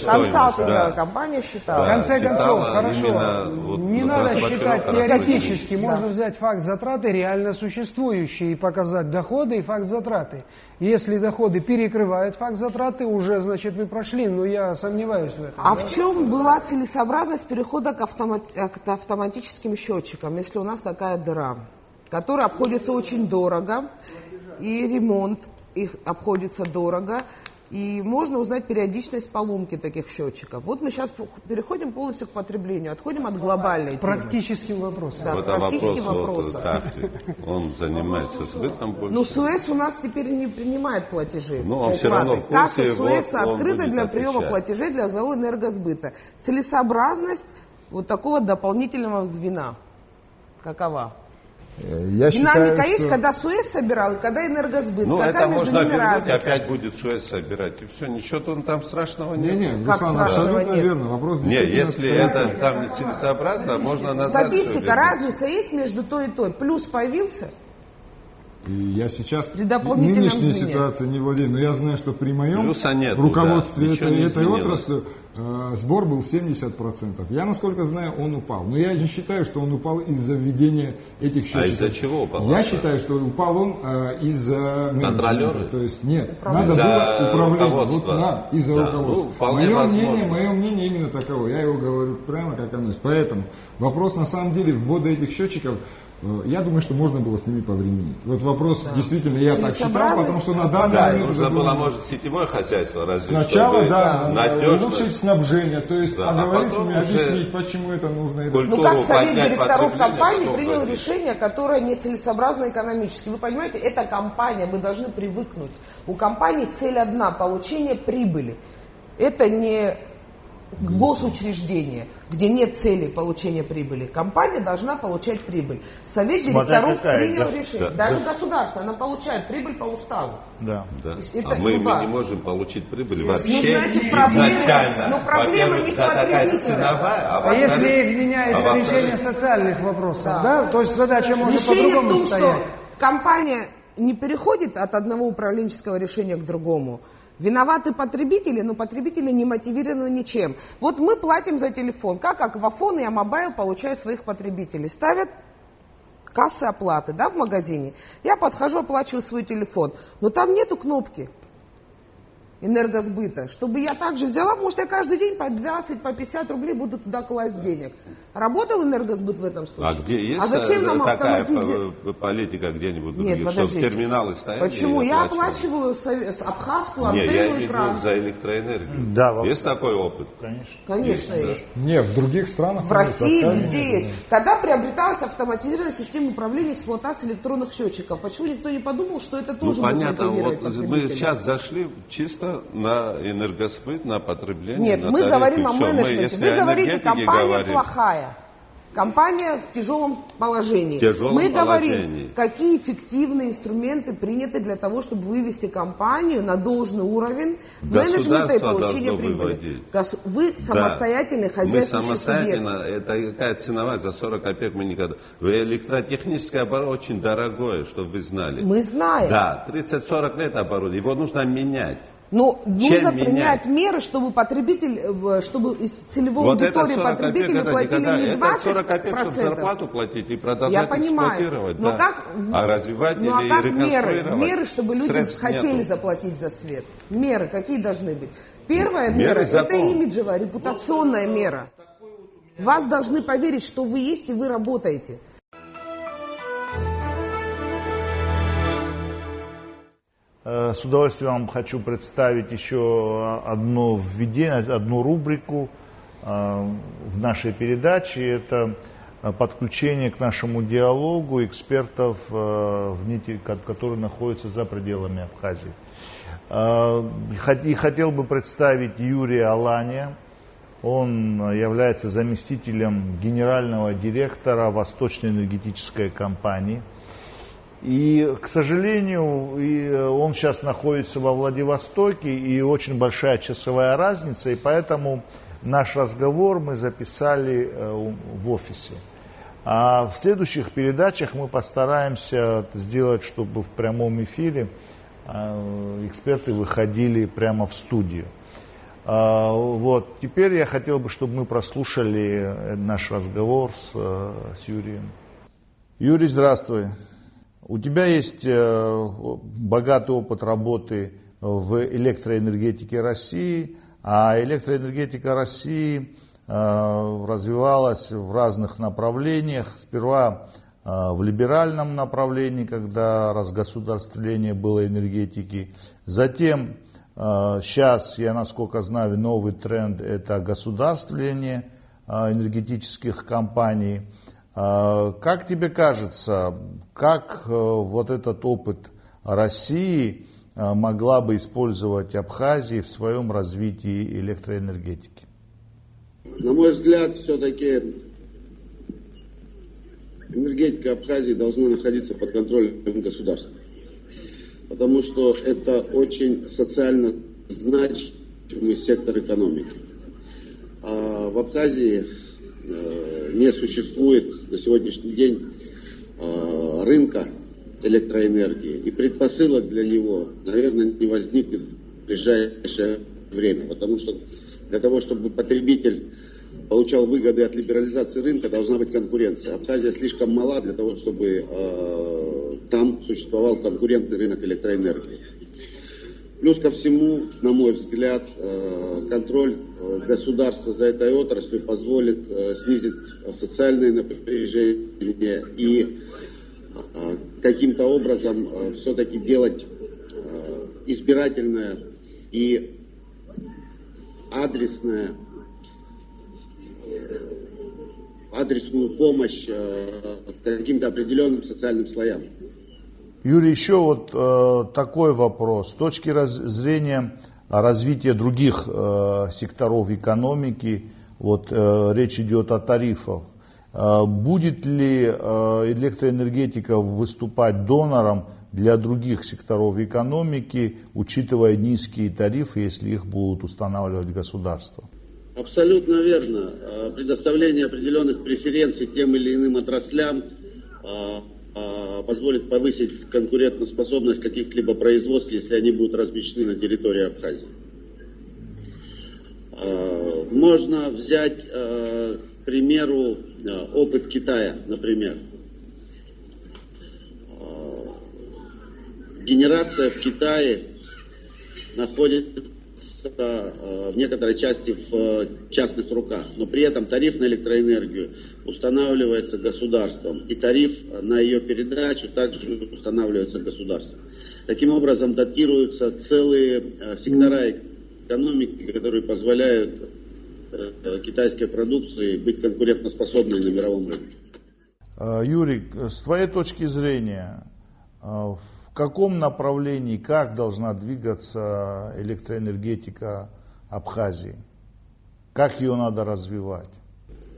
Консалтинговая компания считала. В конце концов, хорошо, не надо считать теоретически, можно взять факт затраты реально существующий и показать доходы и факт затраты. Если доходы перекрывают факт затраты, уже, значит, вы прошли, но я сомневаюсь в этом. А в чем была целесообразность перехода к автоматическим счетчикам, если у нас такая дыра, которая обходится очень дорого, и ремонт их обходится дорого, и можно узнать периодичность поломки таких счетчиков. Вот мы сейчас переходим полностью к потреблению, отходим от глобальной темы. Практическим вопросом. Да, вот практическим вопрос, вопросом. Он занимается сбытом больше. Ну, Суэц у нас теперь не принимает платежи. Ну, он все равно в курсе, касса Суэца он открыта для приема отвечать. платежей для ЗАО «Энергосбыта». Целесообразность вот такого дополнительного звена какова? Я Динамика считаю, есть, что... когда Суэц собирал и когда Энергосбыт. Ну, какая это между можно ними вернуть, разница? опять будет Суэц собирать. И все, ничего там страшного нет. Не, Как Руслан, страшного абсолютно нет? верно. Вопрос Не, действительно если стоит. это там нецелесообразно, можно назад. Статистика, разница есть между той и той. Плюс появился. И я сейчас При дополнительном нынешней звене. ситуации не владею, но я знаю, что при моем Плюса нету, руководстве да, ничего не этой изменилось. отрасли сбор был 70%. Я, насколько знаю, он упал. Но я не считаю, что он упал из-за введения этих счетчиков. А из-за чего упал? Я считаю, что упал он из-за Контролеры? То есть нет, Управление. надо было управление. руководства. Вот, да, из-за Да, руководства. ну, вполне возможно. Мое мнение именно таково. Я его говорю прямо как оно есть. Поэтому вопрос на самом деле ввода этих счетчиков, я думаю, что можно было с ними повременить. Вот вопрос, действительно, я так считал, потому что на данный Да, момент... нужно это было, может, сетевое хозяйство развить. Сначала, чтобы да, надежно. улучшить снабжение, то есть Да, а поговорить с потом ними, уже объяснить, почему это нужно. и культуру Ну, как совет поднять директоров потребление, компании потом принял вводить. решение, которое нецелесообразно экономически. Вы понимаете, это компания, мы должны привыкнуть. У компании цель одна – получение прибыли. Это не госучреждение, где нет цели получения прибыли. Компания должна получать прибыль. Совет директоров принял решение. Даже государство, она получает прибыль по уставу. Да. Да. Это А мы любая. не можем получить прибыль Ну, вообще значит, проблема, изначально. но проблема Во-первых, не в да, такая потребителе. ценовая, А во-вторых- если меняется во-вторых, решение социальных вопросов, Да. да, то есть задача может Решение в по-другому том, стоять. что компания не переходит от одного управленческого решения к другому. Виноваты потребители, но потребители не мотивированы ничем. Вот мы платим за телефон. Как Аквафон и Амобайл получают своих потребителей? Ставят кассы оплаты, да, в магазине. Я подхожу, оплачиваю свой телефон. Но там нету кнопки Энергосбыта. Чтобы я также взяла, может, я каждый день по 20, по 50 рублей буду туда класть денег. Работал Энергосбыт в этом случае? А где есть зачем нам такая автоматизировать? политика где-нибудь? Нет, Чтобы подождите. терминалы стояли? Почему? и Я оплачивали? оплачиваю Абхазку, Не, я антенну, имею в экран. виду за электроэнергию. Да, вообще. Есть такой опыт? Конечно. Конечно, Есть, есть. Не, в других странах... В России заказы везде нет. есть. Когда приобреталась автоматизированная система управления и эксплуатации электронных счетчиков, почему никто не подумал, что это тоже Ну, будет понятно, мотивировать вот мы потребителя? сейчас зашли чисто на энергосбыт, на потребление. Нет, на мы тарифы, говорим о всё. менеджменте. Если Вы о говорите, энергетике компания говорим, плохая. Компания в тяжелом положении. В тяжелом Мы положении. говорим, какие эффективные инструменты приняты для того, чтобы вывести компанию на должный уровень менеджмента и Государство получения должно прибыли. выводить. Вы самостоятельный Мы хозяйственный самостоятельно, субъект. это какая ценовая, за 40 копеек мы никогда... Электротехническое оборудование очень дорогое, чтобы вы знали. Мы знаем. Да, 30-40 лет оборудование, его нужно менять. Но нужно менять? принять меры, чтобы потребитель, чтобы из целевой Вот это аудитории 40 копеек, потребители это платили никогда, не 20%. это 40 копеек, чтобы зарплату платить и продолжать Я понимаю, эксплуатировать. но да. как, А развивать ну, а или как меры? реконструировать? Меры, чтобы люди Средств хотели нету. заплатить за свет. Меры какие должны быть? Первая Меры мера – это закон. имиджевая, репутационная мера. Вас должны поверить, что вы есть и вы работаете. С удовольствием вам хочу представить еще одно введение, одну рубрику в нашей передаче. Это подключение к нашему диалогу экспертов, которые находятся за пределами Абхазии. И хотел бы представить Юрия Алания. Он является заместителем генерального директора Восточной энергетической компании. И, к сожалению, он сейчас находится во Владивостоке, и очень большая часовая разница, и поэтому наш разговор мы записали в офисе. А в следующих передачах мы постараемся сделать, чтобы в прямом эфире эксперты выходили прямо в студию. Вот. Теперь я хотел бы, чтобы мы прослушали наш разговор с Юрием. Юрий, здравствуй. У тебя есть богатый опыт работы в электроэнергетике России, а электроэнергетика России развивалась в разных направлениях. Сперва в либеральном направлении, когда разгосударствление было энергетики, затем Сейчас, я насколько знаю, новый тренд – это государствление энергетических компаний. Как тебе кажется, как вот этот опыт России могла бы использовать Абхазия в своем развитии электроэнергетики? На мой взгляд, все-таки энергетика Абхазии должна находиться под контролем государства. Потому что это очень социально значимый сектор экономики. А в Абхазии не существует на сегодняшний день рынка электроэнергии. И предпосылок для него, наверное, не возникнет в ближайшее время. Потому что для того, чтобы потребитель получал выгоды от либерализации рынка, должна быть конкуренция. Абхазия слишком мала для того, чтобы там существовал конкурентный рынок электроэнергии. Плюс ко всему, на мой взгляд, контроль государства за этой отраслью позволит снизить социальное напряжение и каким-то образом все-таки делать избирательное и адресную помощь каким-то определенным социальным слоям. Юрий, еще вот такой вопрос. С точки зрения развития других секторов экономики, вот речь идет о тарифах. Будет ли электроэнергетика выступать донором для других секторов экономики, учитывая низкие тарифы, если их будут устанавливать государство? Абсолютно верно. Предоставление определенных преференций тем или иным отраслям позволит повысить конкурентоспособность каких-либо производств, если они будут размещены на территории Абхазии. Можно взять, к примеру, опыт Китая, например. Генерация в Китае находится в некоторой части в частных руках, но при этом тариф на электроэнергию устанавливается государством, и тариф на ее передачу также устанавливается государством. Таким образом датируются целые сектора экономики, которые позволяют китайской продукции быть конкурентоспособной на мировом рынке. Юрий, с твоей точки зрения, в каком направлении, как должна двигаться электроэнергетика Абхазии? Как ее надо развивать?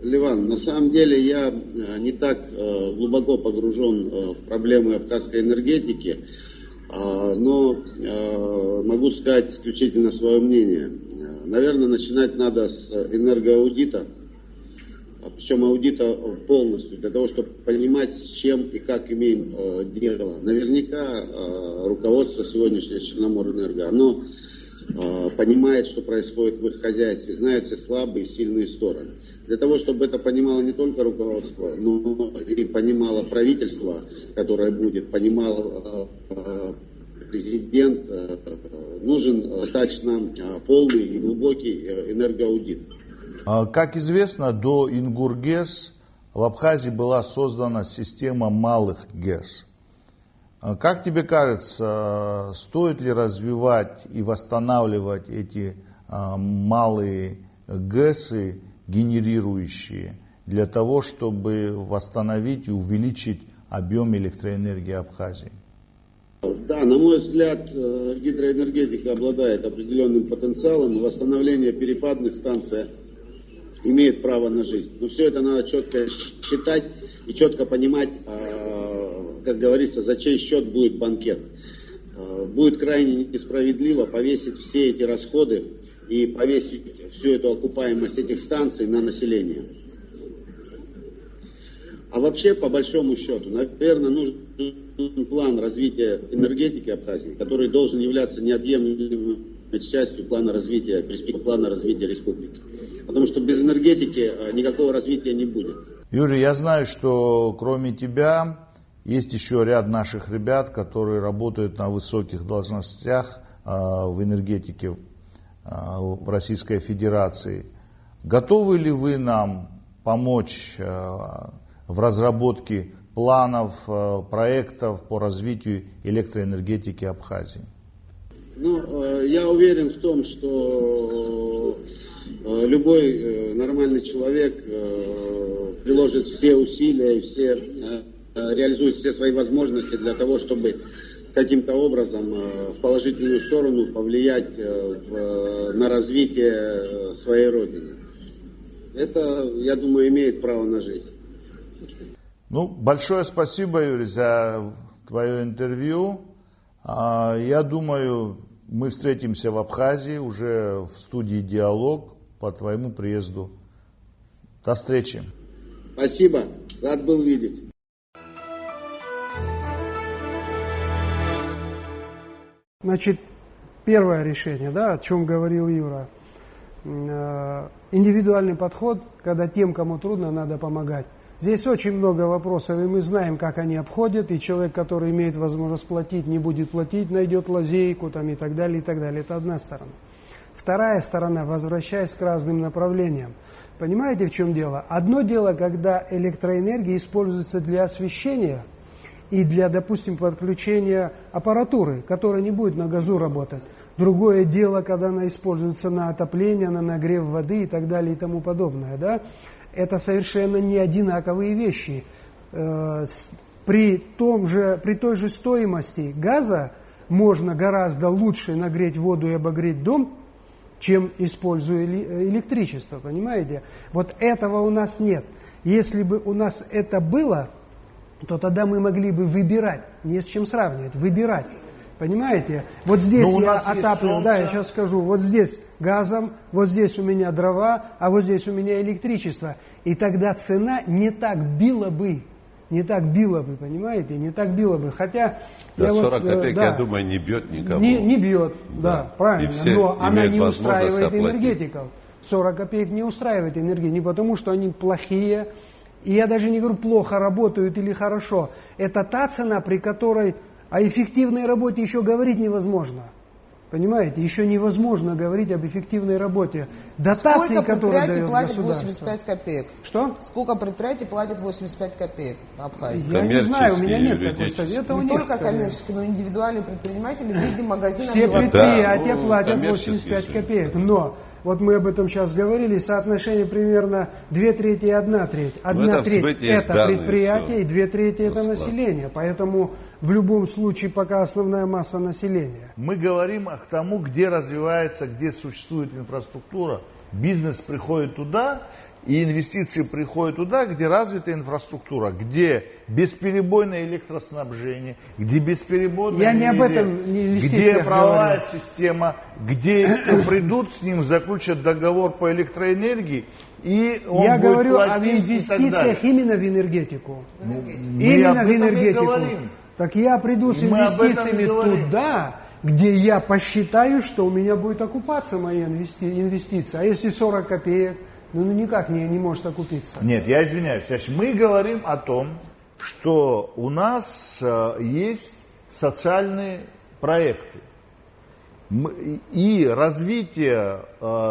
Ливан, на самом деле я не так глубоко погружен в проблемы абхазской энергетики, но могу сказать исключительно свое мнение. Наверное, начинать надо с энергоаудита, причем аудита полностью, для того, чтобы понимать, с чем и как имеем дело. Наверняка руководство сегодняшнего Черноморэнерго, оно понимает, что происходит в их хозяйстве, знает все слабые и сильные стороны. Для того, чтобы это понимало не только руководство, но и понимало правительство, которое будет, понимал президент, нужен достаточно полный и глубокий энергоаудит. Как известно, до Ингургэс в Абхазии была создана система малых ГЭС. Как тебе кажется, стоит ли развивать и восстанавливать эти малые ГЭСы, генерирующие, для того, чтобы восстановить и увеличить объем электроэнергии Абхазии? Да, на мой взгляд, гидроэнергетика обладает определенным потенциалом, и восстановление перепадных станций имеет право на жизнь. Но все это надо четко считать и четко понимать, как говорится, за чей счет будет банкет. Будет крайне несправедливо повесить все эти расходы и повесить всю эту окупаемость этих станций на население. А вообще, по большому счету, наверное, нужен план развития энергетики Абхазии, который должен являться неотъемлемой частью плана развития, перспективы плана развития республики. Потому что без энергетики никакого развития не будет. Юрий, я знаю, что кроме тебя есть еще ряд наших ребят, которые работают на высоких должностях в энергетике в Российской Федерации. Готовы ли вы нам помочь в разработке планов, проектов по развитию электроэнергетики Абхазии? Ну, я уверен в том, что любой нормальный человек приложит все усилия и реализует все свои возможности для того, чтобы каким-то образом в положительную сторону повлиять на развитие своей родины. Это, я думаю, имеет право на жизнь. Ну, большое спасибо, Юрий, за твое интервью. Я думаю, мы встретимся в Абхазии уже в студии «Диалог» по твоему приезду. До встречи. Спасибо. Рад был видеть. Значит, первое решение, да, о чем говорил Юра. Индивидуальный подход, когда тем, кому трудно, надо помогать. Здесь очень много вопросов, и мы знаем, как они обходят, и человек, который имеет возможность платить, не будет платить, найдет лазейку там, и так далее, и так далее. Это одна сторона. Вторая сторона, возвращаясь к разным направлениям. Понимаете, в чем дело? Одно дело, когда электроэнергия используется для освещения и для, допустим, подключения аппаратуры, которая не будет на газу работать. Другое дело, когда она используется на отопление, на нагрев воды и так далее и тому подобное. Да? Это совершенно не одинаковые вещи. При той же стоимости газа можно гораздо лучше нагреть воду и обогреть дом, чем используя электричество, понимаете? Вот этого у нас нет. Если бы у нас это было, то тогда мы могли бы выбирать, не с чем сравнивать, выбирать. Понимаете? Вот здесь я отапливаю, да, я сейчас скажу, вот здесь газом, вот здесь у меня дрова, а вот здесь у меня электричество. И тогда цена не так била бы, понимаете, не так била бы. Хотя да, 40 копеек, я думаю, не бьет никого. Не бьет, да, правильно, но она не устраивает энергетиков. 40 копеек не устраивает энергетиков, не потому что они плохие, и я даже не говорю, плохо работают или хорошо. Это та цена, при которой о эффективной работе еще говорить невозможно. Понимаете, еще невозможно говорить об эффективной работе. Дотации, которые дает платят государство. 85 копеек? Что? Сколько предприятий платят 85 копеек в Абхазии? Я не знаю, у меня нет такой статьи. Не только коммерческие, но и индивидуальные предприниматели в виде магазинов. Все предприятия платят 85 копеек. Но вот мы об этом сейчас говорили, соотношение примерно 2/3 и 1/3. 1/3 это предприятие, и 2/3 это население. Поэтому в любом случае пока основная масса населения. Мы говорим к тому, где развивается, где существует инфраструктура. Бизнес приходит туда, и инвестиции приходят туда, где развита инфраструктура, где бесперебойное электроснабжение, где бесперебойное Я не об этом где правовая система, где придут с ним, заключат договор по электроэнергии, и он Я будет говорю платить, об инвестициях именно в энергетику. Именно в энергетику. Так я приду с инвестициями туда, где я посчитаю, что у меня будет окупаться мои инвестиции. А если 40 копеек, ну никак не может окупиться. Нет, я извиняюсь. Значит, мы говорим о том, что у нас есть социальные проекты. И развитие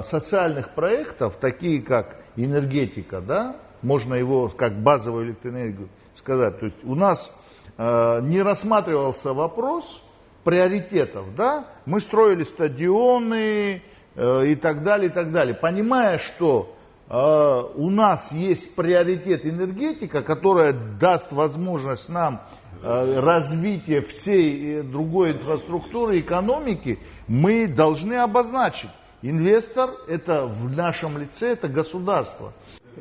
социальных проектов, такие как энергетика, да, можно его как базовую электроэнергию сказать. То есть у нас не рассматривался вопрос приоритетов, да? Мы строили стадионы и так далее, понимая, что у нас есть приоритет энергетика, которая даст возможность нам развития всей другой инфраструктуры, экономики, мы должны обозначить. Инвестор это в нашем лице, это государство.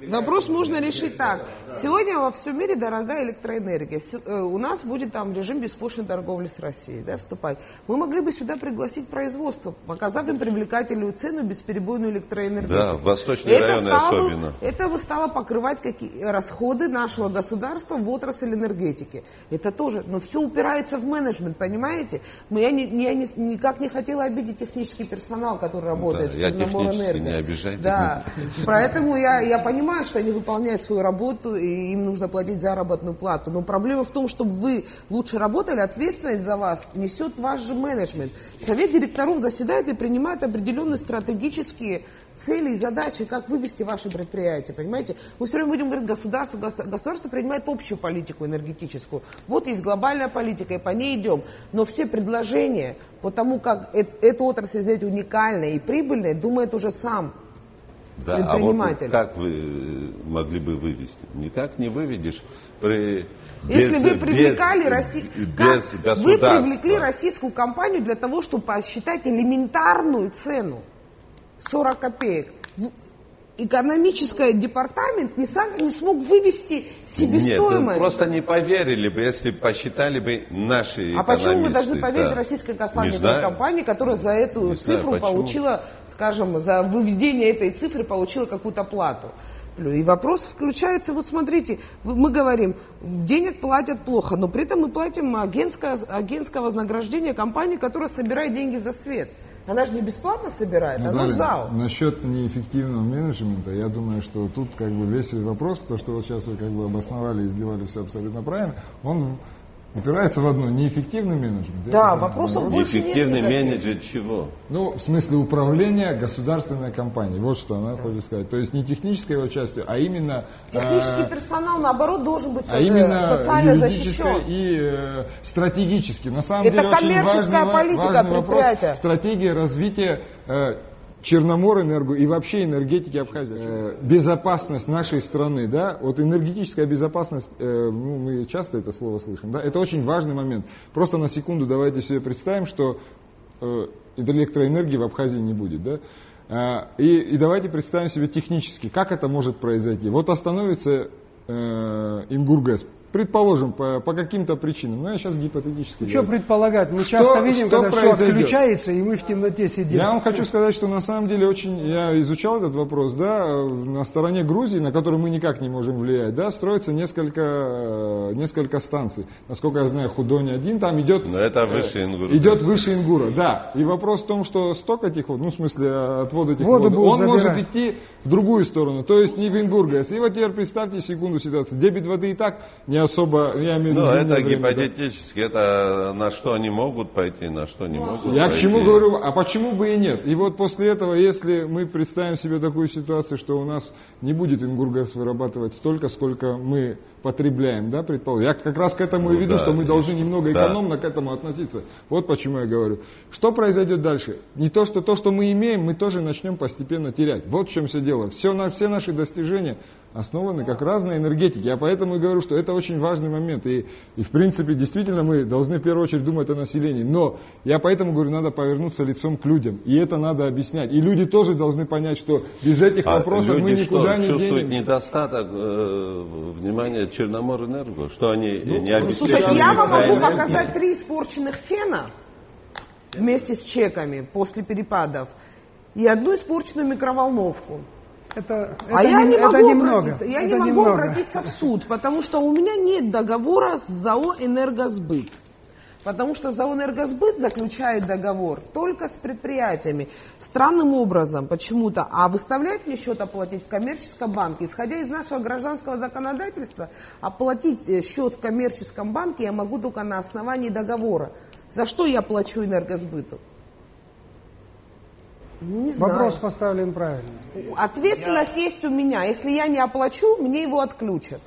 Вопрос можно решить так. Сегодня во всем мире дорогая электроэнергия. У нас будет там режим беспошлинной торговли с Россией, да, вступать. Мы могли бы сюда пригласить производство, показать им привлекательную цену, бесперебойную электроэнергетику. Да, в восточные районы особенно. Это бы стало покрывать расходы нашего государства в отрасль энергетики. Это тоже, но все упирается в менеджмент, понимаете? Я никак не хотела обидеть технический персонал, который работает в Черноморэнерго. Не обижайте. Да, поэтому я понимаю, понимают, что они выполняют свою работу, и им нужно платить заработную плату. Но проблема в том, чтобы вы лучше работали, ответственность за вас несет ваш же менеджмент. Совет директоров заседает и принимает определенные стратегические цели и задачи, как вывести ваше предприятие, понимаете? Мы все время будем говорить, государство принимает общую политику энергетическую. Вот есть глобальная политика, и по ней идем. Но все предложения по тому, как эту отрасль сделать уникальной и прибыльной, думает уже сам предприниматель. А вот как вы могли бы вывести? Никак не выведешь Если вы привлекали вы привлекли российскую компанию для того, чтобы посчитать элементарную цену 40 копеек. Экономический департамент не смог вывести себестоимость. Нет, просто не поверили бы, если посчитали бы наши экономисты. А почему мы должны поверить российской космической компании, которая за эту цифру получила, скажем, за выведение этой цифры получила какую-то плату? И вопрос включается, вот смотрите, мы говорим, денег платят плохо, но при этом мы платим агентское вознаграждение компании, которая собирает деньги за свет. Она же не бесплатно собирает, она ЗАО. Насчет неэффективного менеджмента, я думаю, что тут как бы весь вопрос, то, что вот сейчас вы как бы обосновали и сделали все абсолютно правильно, он упирается в одно, неэффективный менеджмент. Да, вопросов больше нет. Неэффективный менеджер чего? Ну, в смысле управления государственной компанией. Вот что она хочет сказать. То есть не техническое его участие, а именно... Технический персонал, наоборот, должен быть социально защищен. И стратегически. На самом деле, это коммерческая политика предприятия. Стратегия развития Черноморэнерго и вообще энергетики Абхазии. Безопасность нашей страны, да, вот энергетическая безопасность, мы часто это слово слышим, да, это очень важный момент. Просто на секунду давайте себе представим, что электроэнергии в Абхазии не будет, да, и давайте представим себе технически, как это может произойти. Вот остановится Ингургэс. Предположим, по каким-то причинам. Но я сейчас гипотетически. Что предполагать? Мы часто видим, когда все отключается, и мы в темноте сидим. Я вам хочу сказать, что на самом деле я изучал этот вопрос, да, на стороне Грузии, на которую мы никак не можем влиять, да, строится несколько станций. Насколько я знаю, Худони-1, там идет... Но это выше Ингура. Идет выше Ингура, да. И вопрос в том, что сток этих вод, в смысле отвод этих вод, он может идти в другую сторону, то есть не в Ингургэс. И вот теперь представьте секунду ситуацию. Дебит воды и так не особо, я имею в виду... это гипотетически, да. Это на что они могут пойти, на что не могут Я пойти. К чему говорю, а почему бы и нет? И вот после этого, если мы представим себе такую ситуацию, что у нас не будет Ингургэс вырабатывать столько, сколько мы потребляем, да, предположим. Я как раз к этому и веду, что мы должны немного экономно к этому относиться. Вот почему я говорю. Что произойдет дальше? Не то, что мы имеем, мы тоже начнем постепенно терять. Вот в чем все дело. Все наши достижения основаны как раз на энергетике. Я поэтому и говорю, что это очень важный момент. И в принципе, действительно, мы должны в первую очередь думать о населении. Но я поэтому говорю, надо повернуться лицом к людям. И это надо объяснять. И люди тоже должны понять, что без этих вопросов мы никуда не денемся. Чувствуют недостаток внимания Черноморэнерго, что они не обеспечивают. Слушайте, я вам могу показать 3 испорченных фена вместе с чеками после перепадов и 1 испорченную микроволновку. Я не могу обратиться в суд, потому что у меня нет договора с ЗАО «Энергосбыт». Потому что ЗАО «Энергосбыт» заключает договор только с предприятиями. Странным образом почему-то. А выставлять мне счет оплатить в коммерческом банке, исходя из нашего гражданского законодательства, оплатить счет в коммерческом банке я могу только на основании договора. За что я плачу «Энергосбыту»? Не знаю. Вопрос поставлен правильно. Ответственность есть у меня. Если я не оплачу, мне его отключат.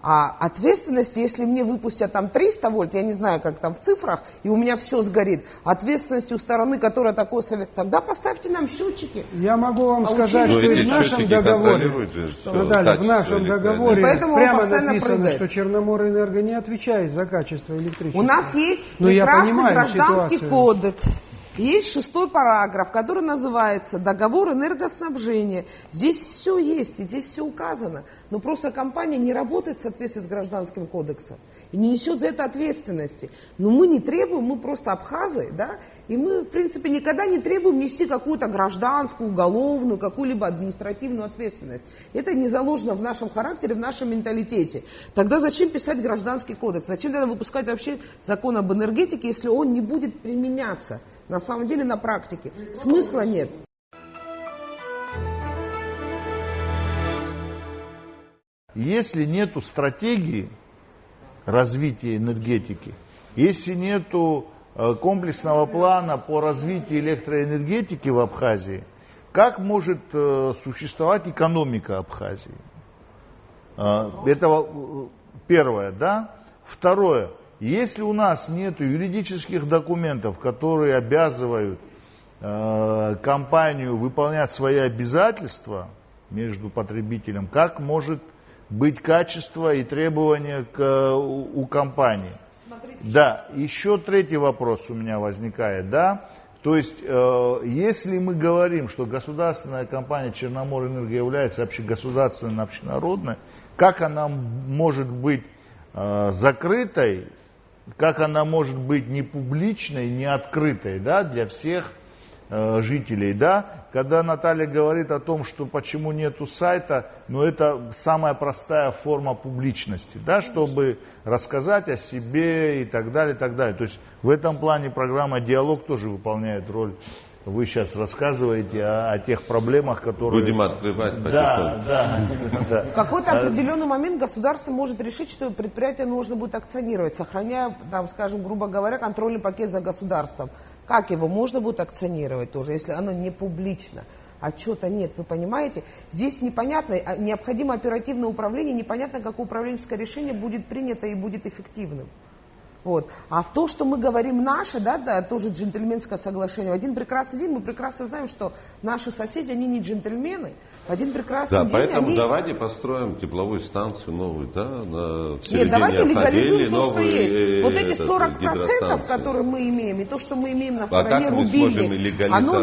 А ответственность, если мне выпустят там 300 вольт, я не знаю, как там в цифрах, и у меня все сгорит, ответственность у стороны, которая такой совет, тогда поставьте нам счетчики. Я могу вам сказать, что в нашем договоре, Наталья, в нашем договоре прямо написано, что Черноморэнерго не отвечает за качество электричества. У нас есть прекрасный гражданский кодекс. Есть 6 параграф, который называется «Договор энергоснабжения». Здесь все есть, и здесь все указано. Но просто компания не работает в соответствии с Гражданским кодексом и не несет за это ответственности. Но мы не требуем, мы просто абхазы, да, и мы, в принципе, никогда не требуем нести какую-то гражданскую, уголовную, какую-либо административную ответственность. Это не заложено в нашем характере, в нашем менталитете. Тогда зачем писать Гражданский кодекс? Зачем тогда выпускать вообще закон об энергетике, если он не будет применяться? На самом деле на практике смысла нет. если нету стратегии развития энергетики, если нету комплексного плана по развитию электроэнергетики в Абхазии, как может существовать экономика Абхазии? Это первое, да? Второе, если у нас нет юридических документов, которые обязывают компанию выполнять свои обязательства между потребителем, как может быть качество и требования у компании? Смотрите, да, еще третий вопрос у меня возникает, да? То есть, если мы говорим, что государственная компания Черноморэнерго является общегосударственной, общенародной, как она может быть закрытой, как она может быть не публичной, не открытой, да, для всех жителей, да? Когда Наталья говорит о том, что почему нету сайта, но это самая простая форма публичности, да, чтобы рассказать о себе и так далее, и так далее. То есть в этом плане программа «Диалог» тоже выполняет роль. Вы сейчас рассказываете о тех проблемах, которые... Будем открывать потихоньку. Да. В какой-то определенный момент государство может решить, что предприятие нужно будет акционировать, сохраняя, там, скажем, грубо говоря, контрольный пакет за государством. Как его можно будет акционировать тоже, если оно не публично? Отчета нет, вы понимаете? Здесь непонятно, необходимо оперативное управление, непонятно, какое управленческое решение будет принято и будет эффективным. Вот. А в то, что мы говорим наше, да, тоже джентльменское соглашение. В один прекрасный день мы прекрасно знаем, что наши соседи, они не джентльмены. В один прекрасный день поэтому они... давайте построим тепловую станцию новую, да, в середине. Нет, давайте легализуем то, что новую, есть. Вот эти 40%, которые мы имеем, и то, что мы имеем на стороне рубильник, оно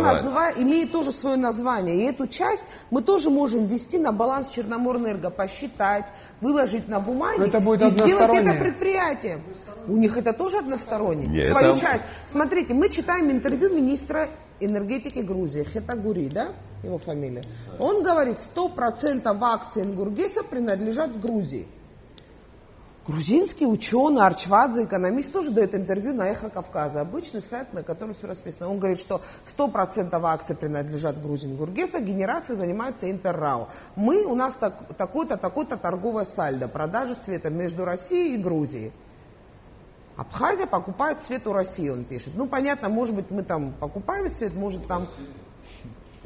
имеет тоже свое название. И эту часть мы тоже можем ввести на баланс Черноморэнерго, посчитать, выложить на бумаге и сделать это предприятием. У них это тоже односторонне. Нет, свою часть. Смотрите, мы читаем интервью министра энергетики Грузии, Хетагури, да, его фамилия. Он говорит, 100% акций Ингургеса принадлежат Грузии. Грузинский ученый, Арчвадзе, экономист, тоже дает интервью на Эхо Кавказа. Обычный сайт, на котором все расписано. Он говорит, что 100% акций принадлежат Грузии Ингургеса, генерацией занимается Интеррао. У нас такой-то торговое сальдо, продажи света между Россией и Грузией. Абхазия покупает свет у России, он пишет. Ну, понятно, может быть, мы там покупаем свет, может там...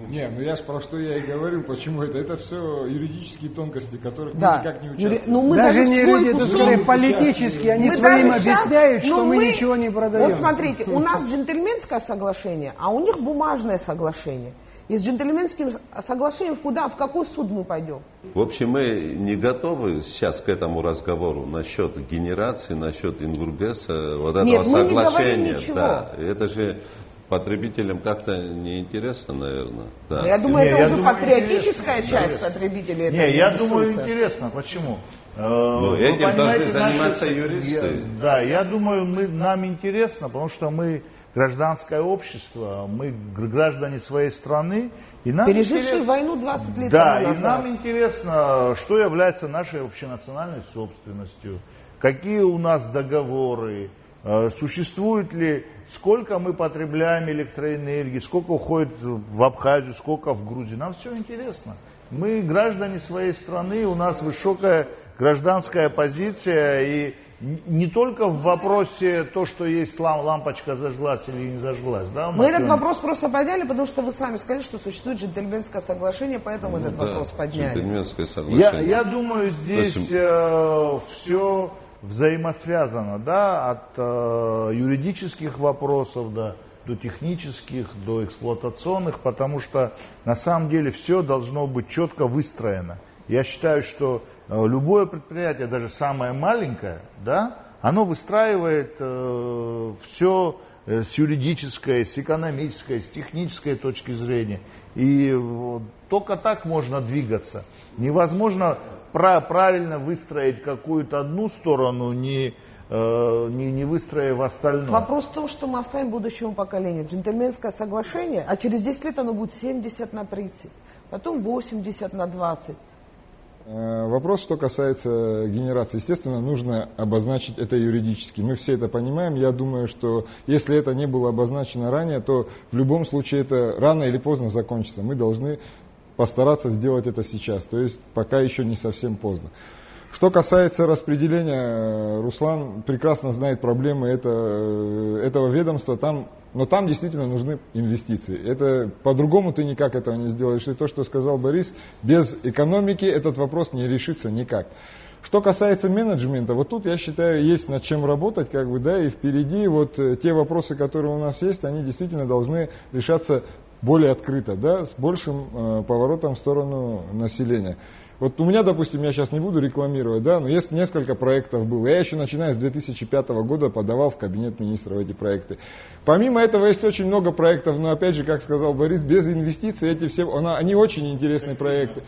Не, ну я про что я и говорил, почему это все юридические тонкости, которых мы никак не участвуем. Ну, мы даже не юридические, это скорее политические, они своим объясняют, что мы ничего не продаем. Вот смотрите, у нас джентльменское соглашение, а у них бумажное соглашение. И с джентльменским соглашением в какой суд мы пойдем? В общем, мы не готовы сейчас к этому разговору насчет генерации, насчет Ингургеса, вот этого соглашения. Да, это же потребителям как-то неинтересно, наверное. Да. Я думаю, это уже патриотическая часть потребителей. Я думаю, интересно. Почему? Этим должны заниматься юристы. Я думаю, нам интересно, потому что мы гражданское общество, мы граждане своей страны. И нам пережившие войну 20 лет тому назад. И нам интересно, что является нашей общенациональной собственностью, какие у нас договоры, существует ли, сколько мы потребляем электроэнергии, сколько уходит в Абхазию, сколько в Грузию. Нам все интересно. Мы граждане своей страны, у нас высокая гражданская позиция, и не только в вопросе то, что есть лампочка зажглась или не зажглась. Да, мы этот вопрос просто подняли, потому что вы сами сказали, что существует джентльменское соглашение, поэтому этот вопрос подняли. Джентльменское соглашение. Я думаю, здесь все взаимосвязано, да, от юридических вопросов до технических, до эксплуатационных, потому что на самом деле все должно быть четко выстроено. Я считаю, что любое предприятие, даже самое маленькое, да, оно выстраивает все с юридической, с экономической, с технической точки зрения. И только так можно двигаться. Невозможно правильно выстроить какую-то одну сторону, не выстроив остальную. Вопрос в том, что мы оставим будущему поколению джентльменское соглашение, а через 10 лет оно будет 70/30, потом 80/20. Вопрос, что касается генерации. Естественно, нужно обозначить это юридически. Мы все это понимаем. Я думаю, что если это не было обозначено ранее, то в любом случае это рано или поздно закончится. Мы должны постараться сделать это сейчас. То есть пока еще не совсем поздно. Что касается распределения, Руслан прекрасно знает проблемы этого ведомства. Но там действительно нужны инвестиции. Это по-другому ты никак этого не сделаешь. И то, что сказал Борис, без экономики этот вопрос не решится никак. Что касается менеджмента, вот тут, я считаю, есть над чем работать, и впереди те вопросы, которые у нас есть, они действительно должны решаться более открыто, с большим поворотом в сторону населения. Вот у меня, допустим, я сейчас не буду рекламировать, но есть несколько проектов было. Я еще начиная с 2005 года подавал в кабинет министров эти проекты. Помимо этого есть очень много проектов, но опять же, как сказал Борис, без инвестиций они очень интересные проекты.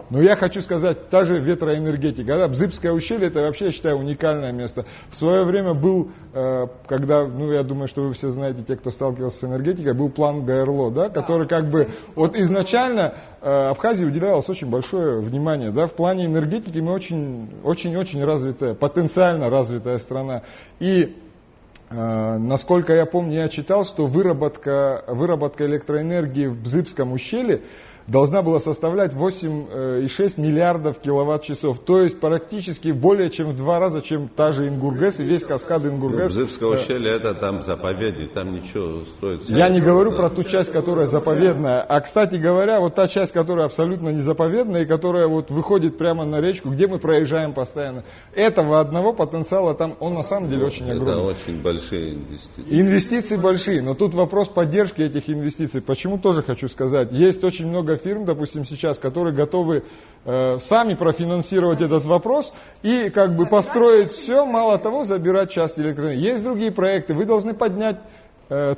Но я хочу сказать, та же ветроэнергетика. Бзыбское ущелье, это вообще, я считаю, уникальное место. В свое время был, когда, я думаю, что вы все знаете, те, кто сталкивался с энергетикой, был план ГРЛО, который изначально Абхазии уделялось очень большое внимание. В плане энергетики мы очень развитая, потенциально развитая страна. И насколько я помню, я читал, что выработка электроэнергии в Бзыбском ущелье должна была составлять 8,6 миллиардов киловатт-часов. То есть практически более чем в 2 раза, чем та же Ингургэс и весь каскад Ингургэс. Бзыбское ущелье это там заповедник, там ничего строится. Я не говорю про ту часть, которая заповедная. А, кстати говоря, та часть, которая абсолютно не заповедная и которая выходит прямо на речку, где мы проезжаем постоянно. Этого одного потенциала там, он на самом деле очень огромный. Это очень большие инвестиции. Инвестиции большие, но тут вопрос поддержки этих инвестиций. Почему тоже хочу сказать. Есть очень много фирм, допустим, сейчас, которые готовы сами профинансировать этот вопрос и построить все, мало того, забирать часть электроэнергии. Есть другие проекты, вы должны поднять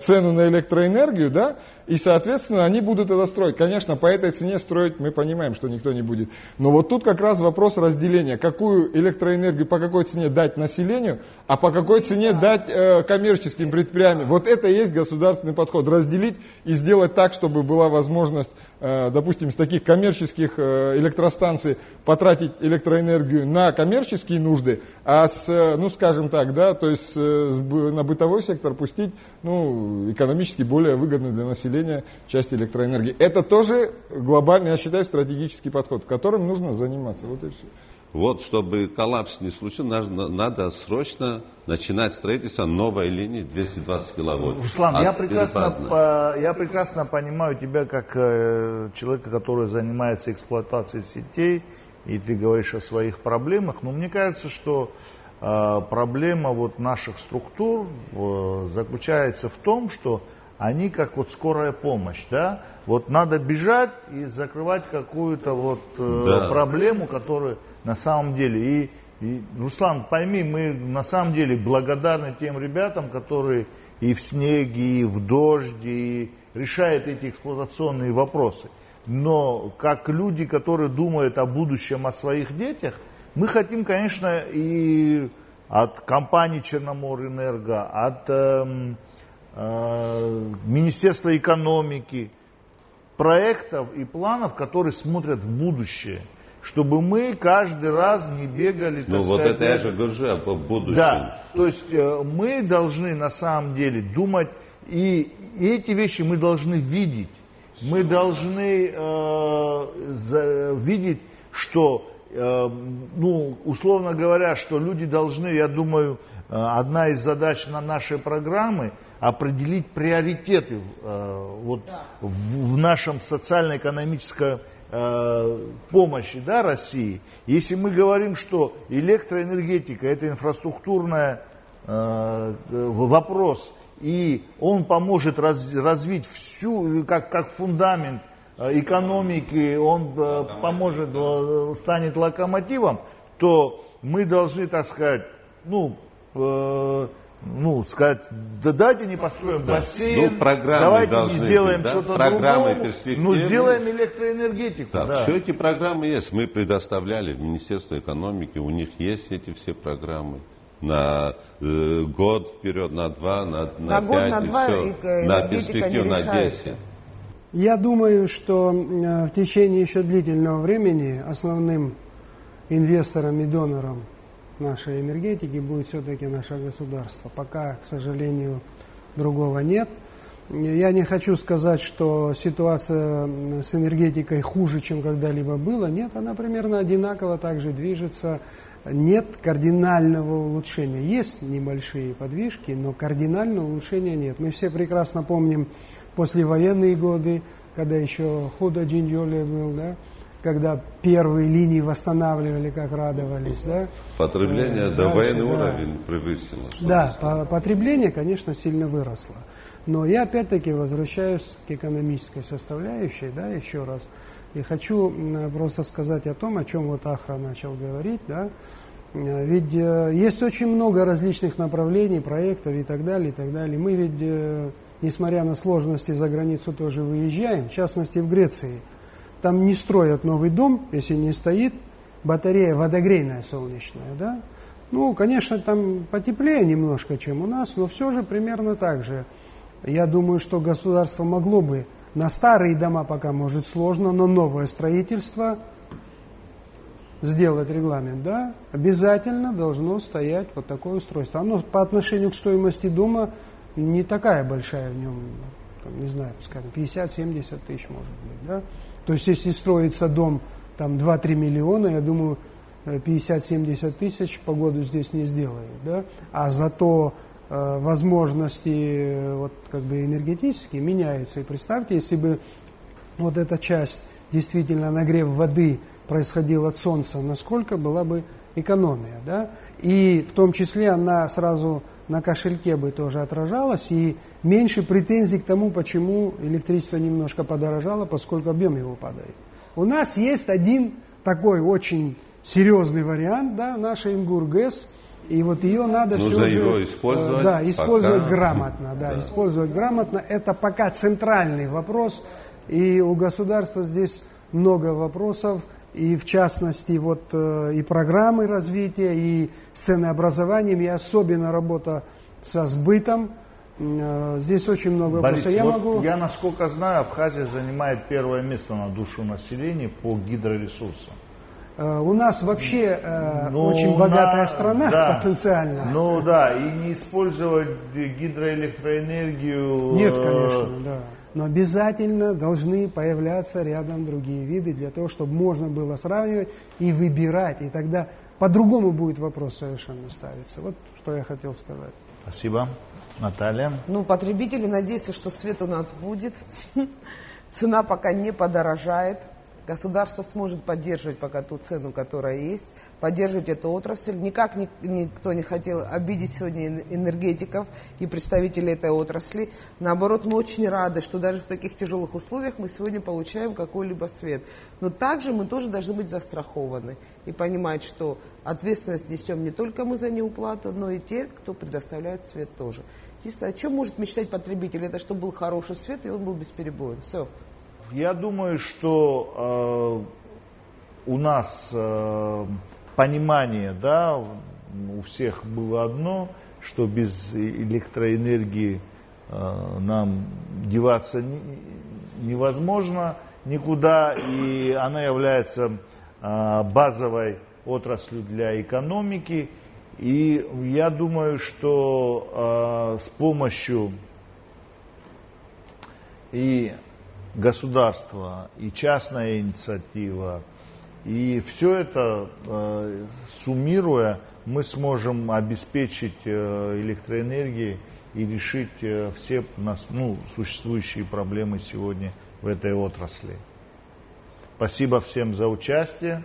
цену на электроэнергию, и, соответственно, они будут это строить. Конечно, по этой цене строить мы понимаем, что никто не будет. Но тут как раз вопрос разделения, какую электроэнергию по какой цене дать населению, а по какой цене дать коммерческим предприятиям. Это и есть государственный подход. Разделить и сделать так, чтобы была возможность, допустим, с таких коммерческих электростанций потратить электроэнергию на коммерческие нужды, а на бытовой сектор пустить экономически более выгодный для населения часть электроэнергии. Это тоже глобальный, я считаю, стратегический подход, которым нужно заниматься. Вот и все. Чтобы коллапс не случился, надо срочно начинать строительство новой линии 220 киловатт. Руслан, я прекрасно понимаю тебя как человека, который занимается эксплуатацией сетей, и ты говоришь о своих проблемах, но мне кажется, что проблема наших структур заключается в том, что они как скорая помощь, надо бежать и закрывать какую-то проблему, которая на самом деле. И, Руслан, пойми, мы на самом деле благодарны тем ребятам, которые и в снеге, и в дождь, и решают эти эксплуатационные вопросы. Но как люди, которые думают о будущем, о своих детях, мы хотим, конечно, и от компании Черноморэнерго, от Министерства экономики, проектов и планов, которые смотрят в будущее, чтобы мы каждый раз не бегали. Это я же говорю о будущем. Да, то есть мы должны на самом деле думать, и эти вещи мы должны видеть. Мы должны видеть, что, условно говоря, что люди должны, я думаю, одна из задач на нашей программы определить приоритеты в нашем социально-экономической помощи России. Если мы говорим, что электроэнергетика это инфраструктурный вопрос, и он поможет развить всю, как фундамент экономики, он поможет, станет локомотивом, то мы должны, так сказать, давайте не построим бассейн, давайте не сделаем что-то другое, сделаем электроэнергетику. Все эти программы есть, мы предоставляли в Министерство экономики, у них есть эти все программы. На год вперед, на 2, на 5, на 2 на перспективу на 10. Я думаю, что в течение еще длительного времени основным инвестором и донором нашей энергетики будет все-таки наше государство. Пока, к сожалению, другого нет. Я не хочу сказать, что ситуация с энергетикой хуже, чем когда-либо было. Нет, она примерно одинаково также движется. Нет кардинального улучшения. Есть небольшие подвижки, но кардинального улучшения нет. Мы все прекрасно помним послевоенные годы, когда еще худо Джиньоле был, да? Когда первые линии восстанавливали, как радовались. Да? Потребление до военный уровень превысило. Да, потребление, конечно, сильно выросло. Но я опять-таки возвращаюсь к экономической составляющей, да, еще раз. И хочу просто сказать о том, о чем вот Ахра начал говорить, да. Ведь есть очень много различных направлений, проектов и так далее, и так далее. Мы ведь, несмотря на сложности, за границу тоже выезжаем, в частности в Греции. Там не строят новый дом, если не стоит батарея водогрейная солнечная, да. Ну, конечно, там потеплее немножко, чем у нас, но все же примерно так же. Я думаю, что государство могло бы на старые дома пока может сложно, но новое строительство сделать регламент, да, обязательно должно стоять вот такое устройство. Оно по отношению к стоимости дома не такая большая в нем, там, не знаю, скажем, 50-70 тысяч может быть, да. То есть, если строится дом там 2-3 миллиона, я думаю, 50-70 тысяч погоду здесь не сделают, да. А зато возможности вот, как бы энергетические меняются. И представьте, если бы вот эта часть, действительно нагрев воды происходил от солнца, насколько была бы экономия, да? И в том числе она сразу на кошельке бы тоже отражалась, и меньше претензий к тому, почему электричество немножко подорожало, поскольку объем его падает. У нас есть один такой очень серьезный вариант, да, наша ИНГУР-ГЭС, и вот ее надо все же использовать, да, использовать грамотно, да, использовать грамотно. Это пока центральный вопрос, и у государства здесь много вопросов, и в частности вот и программы развития, и с ценообразованием, и особенно работа со сбытом. Здесь очень много вопросов. Я, насколько знаю, Абхазия занимает первое место на душу населения по гидроресурсам. У нас вообще очень богатая страна, да, потенциально. Ну да, и не использовать гидроэлектроэнергию. Нет, конечно, да. Но обязательно должны появляться рядом другие виды, для того, чтобы можно было сравнивать и выбирать. И тогда по-другому будет вопрос совершенно ставиться. Вот что я хотел сказать. Спасибо. Наталья? Ну, потребители надеются, что свет у нас будет. Цена пока не подорожает. Государство сможет поддерживать пока ту цену, которая есть, поддерживать эту отрасль. Никак никто не хотел обидеть сегодня энергетиков и представителей этой отрасли. Наоборот, мы очень рады, что даже в таких тяжелых условиях мы сегодня получаем какой-либо свет. Но также мы тоже должны быть застрахованы и понимать, что ответственность несем не только мы за неуплату, но и те, кто предоставляет свет тоже. О чем может мечтать потребитель? Это чтобы был хороший свет, и он был бесперебоен. Все. Я думаю, что у нас понимание, да, у всех было одно, что без электроэнергии нам деваться невозможно никуда, и она является базовой отраслью для экономики. И я думаю, что с помощью и государства, и частная инициатива, и все это суммируя, мы сможем обеспечить электроэнергией и решить все существующие проблемы сегодня в этой отрасли. Спасибо всем за участие.